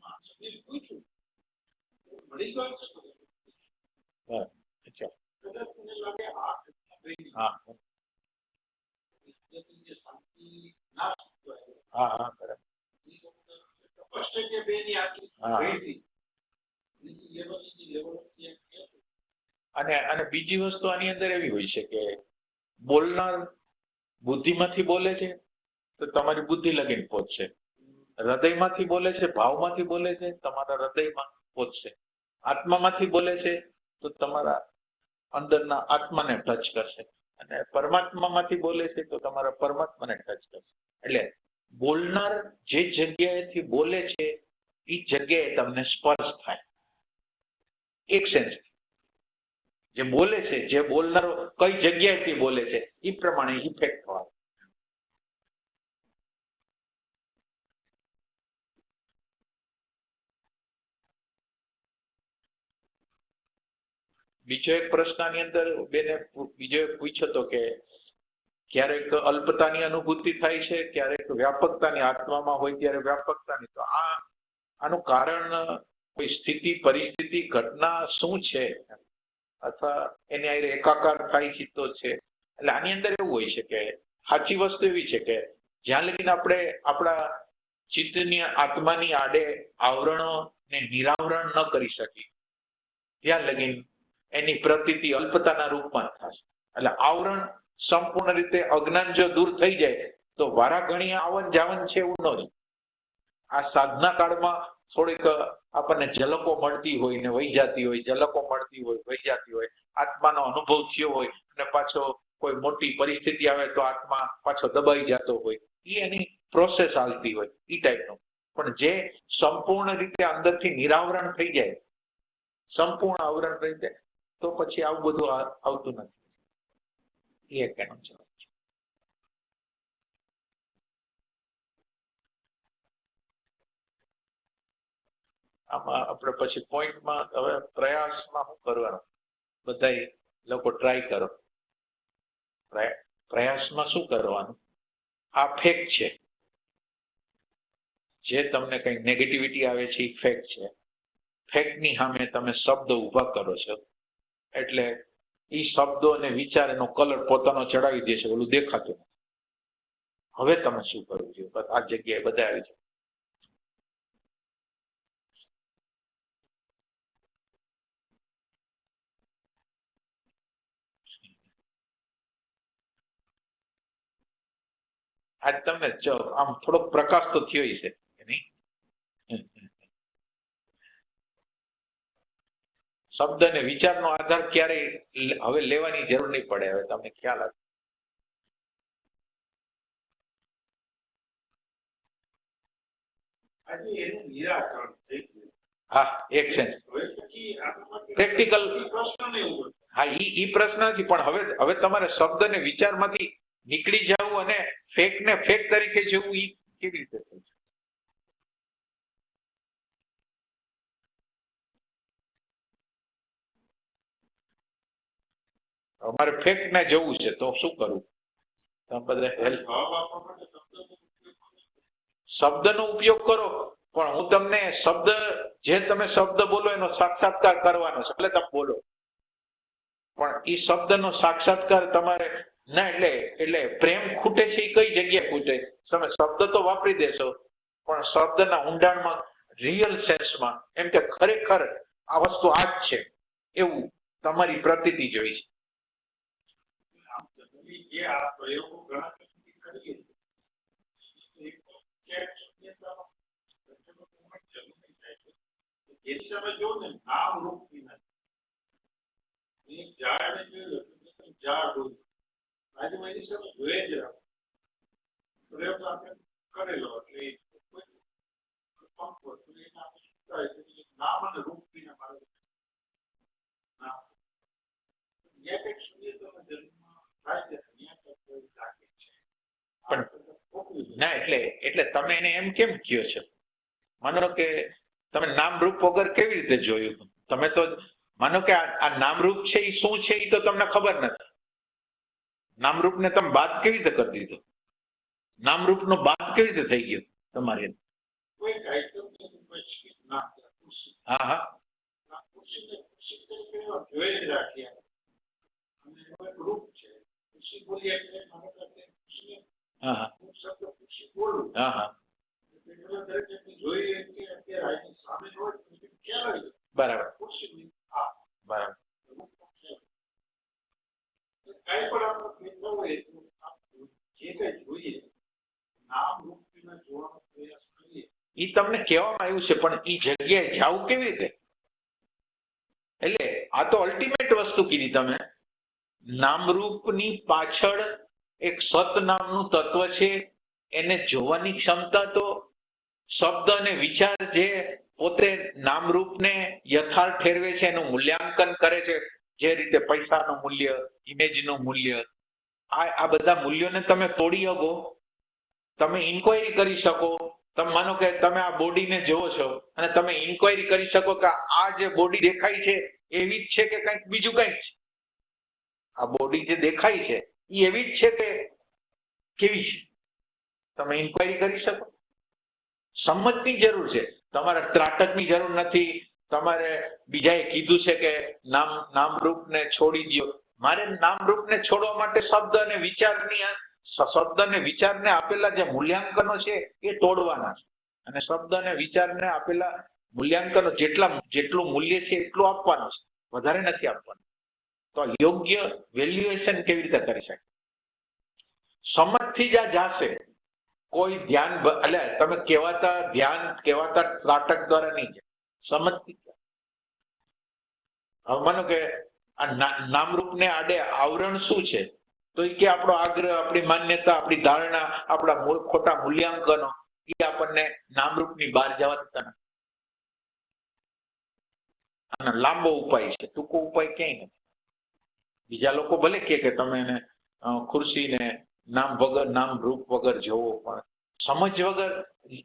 માણસને પૂછ્યું મળી ગયો છે અચ્છા કદાચ મને લાગે આ ઘટના થઈ હા શાંતિ ના શીખવાય હા હા બરાબર. સ્પષ્ટ કે બેની આટલી હા. રહી અને બીજી વસ્તુ આની અંદર એવી હોય છે કે બોલનાર બુદ્ધિમાંથી બોલે છે તો તમારી બુદ્ધિ લગીને પહોંચશે હૃદયમાંથી બોલે છે, ભાવમાંથી બોલે છે, તમારા હૃદયમાં પહોંચશે. આત્મામાંથી બોલે છે તો તમારા અંદરના આત્માને ટચ કરશે, અને પરમાત્મામાંથી બોલે છે તો તમારા પરમાત્માને ટચ કરશે. એટલે બોલનાર જે જગ્યાએથી બોલે છે એ જગ્યાએ તમને સ્પર્શ થાય. એક સેન્સ જે બોલે છે, જે બોલનારો કઈ જગ્યાએથી બોલે છે એ પ્રમાણે ઇફેક્ટ થવા. બીજો એક પ્રશ્નની અંદર બેને બીજો એક પૂછ્યો હતો કે ક્યારેક અલ્પતાની અનુભૂતિ થાય છે, ક્યારેક વ્યાપકતાની, આત્મામાં હોય ત્યારે વ્યાપકતાની. તો આનું કારણ કોઈ સ્થિતિ, પરિસ્થિતિ, ઘટના શું છે, અથવા એની આરે એકાકાર થાય છે તો છે. એટલે આની અંદર એવું હોય છે કે સાચી વસ્તુ એવી છે કે જ્યાં લગીને આપણે આપણા ચિત્તની, આત્માની આડે આવરણોને નિરાવરણ ન કરી શકી ત્યાં લગીન એની પ્રતીતિ અલ્પતાના રૂપમાં થશે. એટલે આવરણ સંપૂર્ણ રીતે અજ્ઞાન જો દૂર થઈ જાય તો વારા ઘણી આવન જાવન છે એવું ન જ. આ સાધના કાળમાં થોડીક આપણને ઝલકો મળતી હોય ને વહી જતી હોય, ઝલકો મળતી હોય, વહી જતી હોય, આત્માનો અનુભવ થયો હોય અને પાછો કોઈ મોટી પરિસ્થિતિ આવે તો આત્મા પાછો દબાઈ જતો હોય, એ એની પ્રોસેસ હાલતી હોય એ ટાઈપનું. પણ જે સંપૂર્ણ રીતે અંદરથી નિરાવરણ થઈ જાય, સંપૂર્ણ આવરણ થઈ જાય તો પછી આવું બધું આવતું નથી. એ કેનો જવાબ છે. આમાં આપણે પછી પોઈન્ટમાં હવે પ્રયાસમાં શું કરવાનું, બધા લોકો ટ્રાય કરો. પ્રયાસમાં શું કરવાનું, આ ફેક્ટ છે. જે તમને કઈ નેગેટિવિટી આવે છે એ ફેક્ટ છે. ફેક્ટની સામે તમે શબ્દ ઉભા કરો છો એટલે એ શબ્દો અને વિચાર એનો કલર પોતાનો ચડાવી દે છે, ઓલું દેખાતું નથી. હવે તમે શું કરવું જોઈએ? બસ આ જગ્યાએ બધા આવી જાય. આજ તમને આમ થોડોક પ્રકાશ તો થયો છે કે નહીં? શબ્દ અને વિચારનો આધાર ક્યારેય હવે લેવાની જરૂર નહીં પડે. હવે તમને ખ્યાલ આવે. આજે એનું નિરાકરણ થઈ ગયું. હા, એક સેન્સ હવે પછી આનામાંથી પ્રેક્ટિકલ પ્રશ્ન નહીં હોય. હા, ઈ પ્રશ્ન નથી, પણ હવે તમારે શબ્દ અને વિચારમાંથી નીકળી જવું અને ફેક ને ફેક તરીકે જોવું, ઈ કેવી રીતે થાય છે? અમારે ફેક ને જવું છે તો શું કરવું? તમે બધા હેલ્પ. જવાબ આપવા માટે શબ્દનો ઉપયોગ કરો, પણ હું તમને શબ્દ, જે તમે શબ્દ બોલો એનો સાક્ષાત્કાર કરવાનો છે એટલે તમે બોલો. પણ એ શબ્દનો સાક્ષાત્કાર તમારે ના, એટલે પ્રેમ ખૂટે છે એ કઈ જગ્યાએ ખૂટે? તમે શબ્દ તો વાપરી દેશો પણ શબ્દના ઊંડાણમાં, રિયલ સેન્સમાં, એમ કે ખરેખર આ વસ્તુ આ જ છે એવું તમારી પ્રતીતિ જોઈ છે. જે આ પ્રયોગો ઘણા સમયથી કરીએ જેની તમે જો ને નામ રૂપથી નથી ઝાડને જોયું, ઝાડ હોય આજે એની સામે જોઈ જ રાખો. પ્રયોગ આપણે કરેલો એટલે નામ અને રૂપથી મારે જ્યાં કંઈક સુધી તમે જન્મમાં થાય છે ત્યાં કંઈક લાગે છે. પણ ના, એટલે તમે એને એમ કેમ કહો છો? માનો કે તમે નામરૂપ વગર કેવી રીતે જોયું? તમે તો માનો કે આ નામરૂપ છે એ શું છે એ તો તમને ખબર નથી. નામરૂપને તમે બાદ કેવી રીતે કરી દીધો? નામરૂપનો બાદ કેવી રીતે થઈ ગયો તમારે? કોઈ આઈટમ ના હા હા, જોઈ જ રાખીએ અને રૂપ છે ખુશી બોલીએ એટલે મને ખુશી હા હા, શબ્દ ખુશી બોલું હા હા, દરેક જોઈએ કે અત્યારે આની સામે હોય ખ્યાલ આવી બરાબર ખુશી હા બરાબર. કાંઈ પણ આપણે કહેતા હોય જે કંઈ જોઈએ નામ રૂપથી જોવાનો પ્રયાસ કરીએ એ તમને કહેવામાં આવ્યું છે, પણ એ જગ્યાએ જવું કેવી રીતે? એટલે આ તો અલ્ટિમેટ વસ્તુ કીધી તમે. નામરૂપની પાછળ એક સત નામનું તત્વ છે, એને જોવાની ક્ષમતા તો શબ્દ અને વિચાર જે પોતે નામરૂપને યથાર્થ ઠેરવે છે, એનું મૂલ્યાંકન કરે છે, જે રીતે પૈસાનું મૂલ્ય, ઇમેજનું મૂલ્ય, આ બધા મૂલ્યોને તમે તોડી શકો. તમે ઇન્ક્વાયરી કરી શકો. તમે માનો કે તમે આ બોડીને જોવો છો અને તમે ઇન્ક્વાયરી કરી શકો કે આ જે બોડી દેખાય છે એવી જ છે કે કંઈક બીજું કંઈક છે? આ બોડી જે દેખાય છે એ એવી જ છે કે કેવી છે? તમે ઇન્ક્વાયરી કરી શકો. સંમતની જરૂર છે, તમારે ત્રાટકની જરૂર નથી. તમારે બીજાએ કીધું છે કે નામરૂપને છોડી દો. મારે નામરૂપને છોડવા માટે શબ્દ અને વિચારને આપેલા જે મૂલ્યાંકનો છે એ તોડવાના છે, અને શબ્દ અને વિચારને આપેલા મૂલ્યાંકનો જેટલું મૂલ્ય છે એટલું આપવાનું છે, વધારે નથી આપવાનું. તો યોગ્ય વેલ્યુએશન કેવી રીતે કરી શકે? સમજથી જ આ જાશે. કોઈ ધ્યાન એટલે તમે કહેવાતા ત્રાટક દ્વારા નહીં જાય, સમજથી. હવે માનો કે આ નામરૂપને આડે આવરણ શું છે? તો એ કે આપણો આગ્રહ, આપણી માન્યતા, આપણી ધારણા, આપણા ખોટા મૂલ્યાંકનો, એ આપણને નામરૂપની બહાર જવા દેતા નથી. અને લાંબો ઉપાય છે, ટૂંકો ઉપાય ક્યાંય નથી. બીજા લોકો ભલે કે તમે એને ખુરશીને નામ રૂપ વગર જોવો, પણ સમજ વગર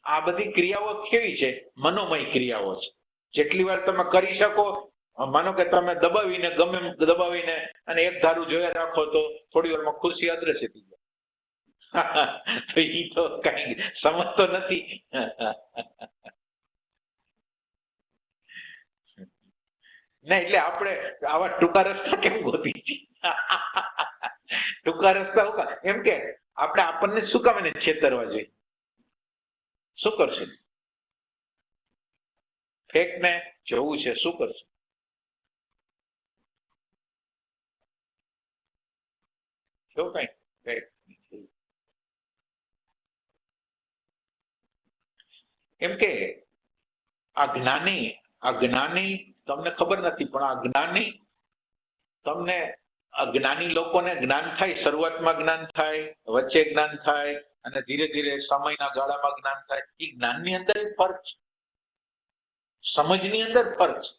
આ બધી ક્રિયાઓ કેવી છે? મનોમય ક્રિયાઓ છે. જેટલી વાર તમે કરી શકો, માનો કે તમે દબાવીને અને એક ધારું જોયા રાખો તો થોડી વારમાં ખુરશી અદ્રશ્ય થઈ જાય. તો ઈ તો કઈ સમજતો નથી. ના, એટલે આપણે આવા ટૂંકા રસ્તા કેમ ગોતી છીએ? ટૂંકા રસ્તા એમ કે આપણને શું કામ એને છેતરવા જોઈએ? શું કરશે? ફેક ને જોવું છે, શું કરશે? જો કઈ ફેક એમ કે આ જ્ઞાની તમને ખબર નથી, પણ આ જ્ઞાની લોકોને જ્ઞાન થાય. શરૂઆતમાં જ્ઞાન થાય, વચ્ચે જ્ઞાન થાય, અને ધીરે ધીરે સમયના ગાળામાં જ્ઞાન થાય. એ જ્ઞાનની અંદર ફરક છે, સમજની અંદર ફરક છે.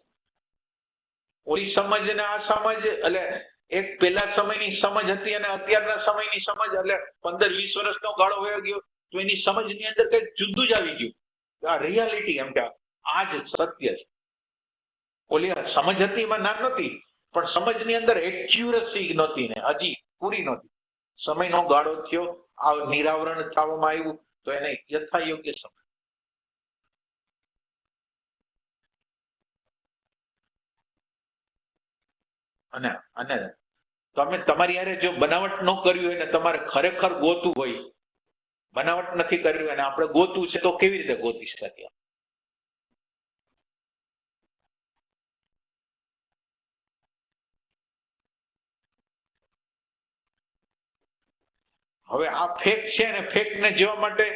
ઓલી સમજ ને આ સમજ, એટલે એક પેલા સમયની સમજ હતી અને અત્યારના સમયની સમજ, એટલે 15-20 વર્ષનો ગાળો વયો ગયો તો એની સમજની અંદર કઈક જુદું જ આવી ગયું. આ રિયાલિટી, એમ કે આ જ સત્ય છે. ઓલી સમજ હતી એમાં ના નહોતી, પણ સમજની અંદર એક્યુરસી નહોતી ને હજી પૂરી નહોતી. સમયનો ગાળો થયો, આ નિરાવરણ થવામાં આવ્યું તો એને યથાયોગ્ય સમજ. અને તમે તમારી યારે જો બનાવટ ન કર્યું હોય ને તમારે ખરેખર ગોતું હોય, બનાવટ નથી કર્યું અને આપણે ગોતું છે, તો કેવી રીતે ગોતી શકીએ? હવે આ ફેક છે ને ફેક ને જોવા માટે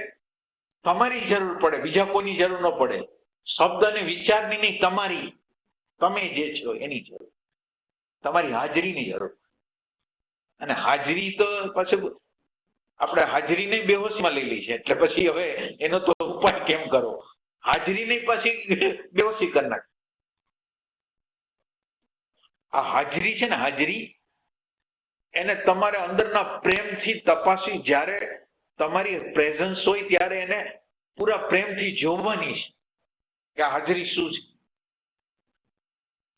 તમારી જરૂર પડે, બીજા કોઈની જરૂર ન પડે. શબ્દ અને વિચારની નહીં, તમારી, તમે જે છો એની જરૂર, તમારી હાજરીની જરૂર. અને હાજરી તો પછી આપણે હાજરીને બેહોશીમાં લઈ લઈ છે, એટલે પછી હવે એનો તો ઉપાય કેમ કરો? હાજરીને પછી બેહોશી કરી નાખે. આ હાજરી છે ને, હાજરી એને તમારે અંદરના પ્રેમથી તપાસી, જ્યારે તમારી પ્રેઝન્સ હોય ત્યારે એને પૂરા પ્રેમથી જોવાની છે કે આ હાજરી શું છે.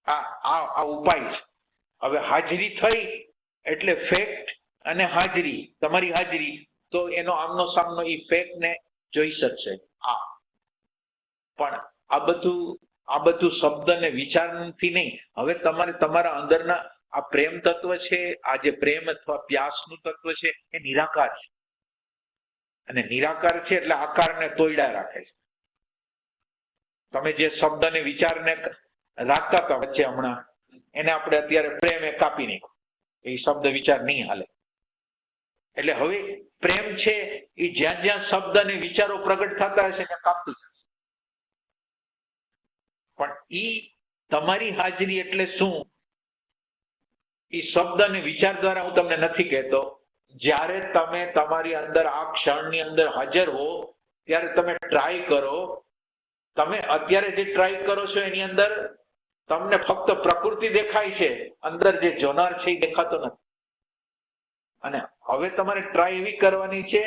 આ ઉપાય છે. હવે હાજરી થઈ એટલે ફેક્ટ અને હાજરી, તમારી હાજરી, તો એનો આમનો સામનો એ ફેક ને જોઈ શકશે. પણ આ બધું શબ્દ ને વિચારથી નહીં. હવે તમારે તમારા અંદરના આ પ્રેમ તત્વ છે, આ જે પ્રેમ અથવા પ્યાસનું તત્વ છે, એ નિરાકાર છે. અને નિરાકાર છે એટલે આકારને તોડ્યા રાખે છે. તમે જે શબ્દ અને વિચારને રાખતા હતા વચ્ચે હમણાં, એને આપણે અત્યારે પ્રેમે કાપી નાખ્યો. એ શબ્દ વિચાર નહીં હાલે. એટલે હવે પ્રેમ છે એ જ્યાં જ્યાં શબ્દ અને વિચારો પ્રગટ થતા હશે ત્યાં કાપતું જશે. પણ ઈ તમારી હાજરી એટલે શું એ શબ્દ અને વિચાર દ્વારા હું તમને નથી કહેતો. જ્યારે તમે તમારી અંદર આ ક્ષણની અંદર હાજર હો ત્યારે તમે ટ્રાય કરો. તમે અત્યારે જે ટ્રાય કરો છો એની અંદર તમને ફક્ત પ્રકૃતિ દેખાય છે, અંદર જે જોનાર છે એ દેખાતો નથી. અને હવે તમારે ટ્રાય એવી કરવાની છે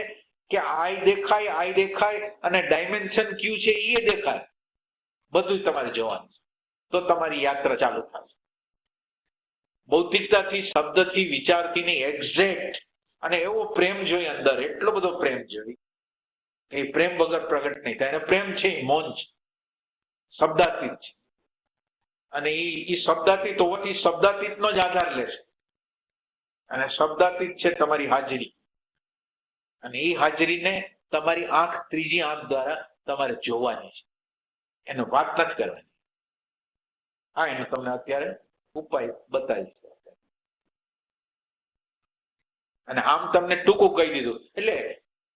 કે આઈ દેખાય અને ડાયમેન્શન ક્યુ છે એ દેખાય, બધું તમારે જોવાનું છે. તો તમારી યાત્રા ચાલુ થશે. ભૌતિકતાથી, શબ્દથી, વિચારથી નહીં, એક્ઝેક્ટ. અને એવો પ્રેમ જોઈ અંદર, એટલો બધો પ્રેમ જોઈ કે એ પ્રેમ વગર પ્રગટ નહીં થાય. અને પ્રેમ છે એ મૌન છે, શબ્દાતીત છે. અને એ શબ્દાતીત હોવાથી શબ્દાતીતનો જ આધાર લેશે. અને શબ્દાતીત છે તમારી હાજરી. અને એ હાજરીને તમારી આંખ, ત્રીજી આંખ દ્વારા તમારે જોવાની છે, એનો વાત નથી કરવાની. હા, એનો તમને અત્યારે ઉપાય બતાવીશ. અને આમ તમને ટૂંકું કહી દીધું, એટલે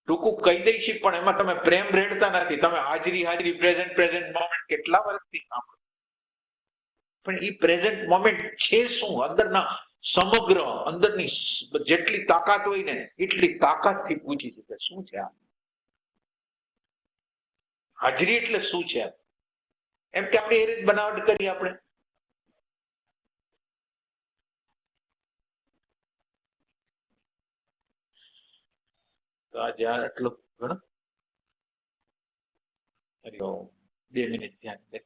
ટૂંકું કહી દઈશ પણ એમાં તમે પ્રેમ રેડતા નથી. તમે હાજરી પ્રેઝન્ટ મોમેન્ટ કેટલા વર્ષથી સાંભળો, પણ એ પ્રેઝન્ટ મોમેન્ટ છે શું? અંદરના સમગ્ર અંદરની જેટલી તાકાત હોય ને એટલી તાકાતથી પૂછી શકે શું છે આ હાજરી, એટલે શું છે એમ કે આપણે એ રીત બનાવટ કરી. આપણે તો આજે આટલું ઘણું. 2 મિનિટ ધ્યાન દે.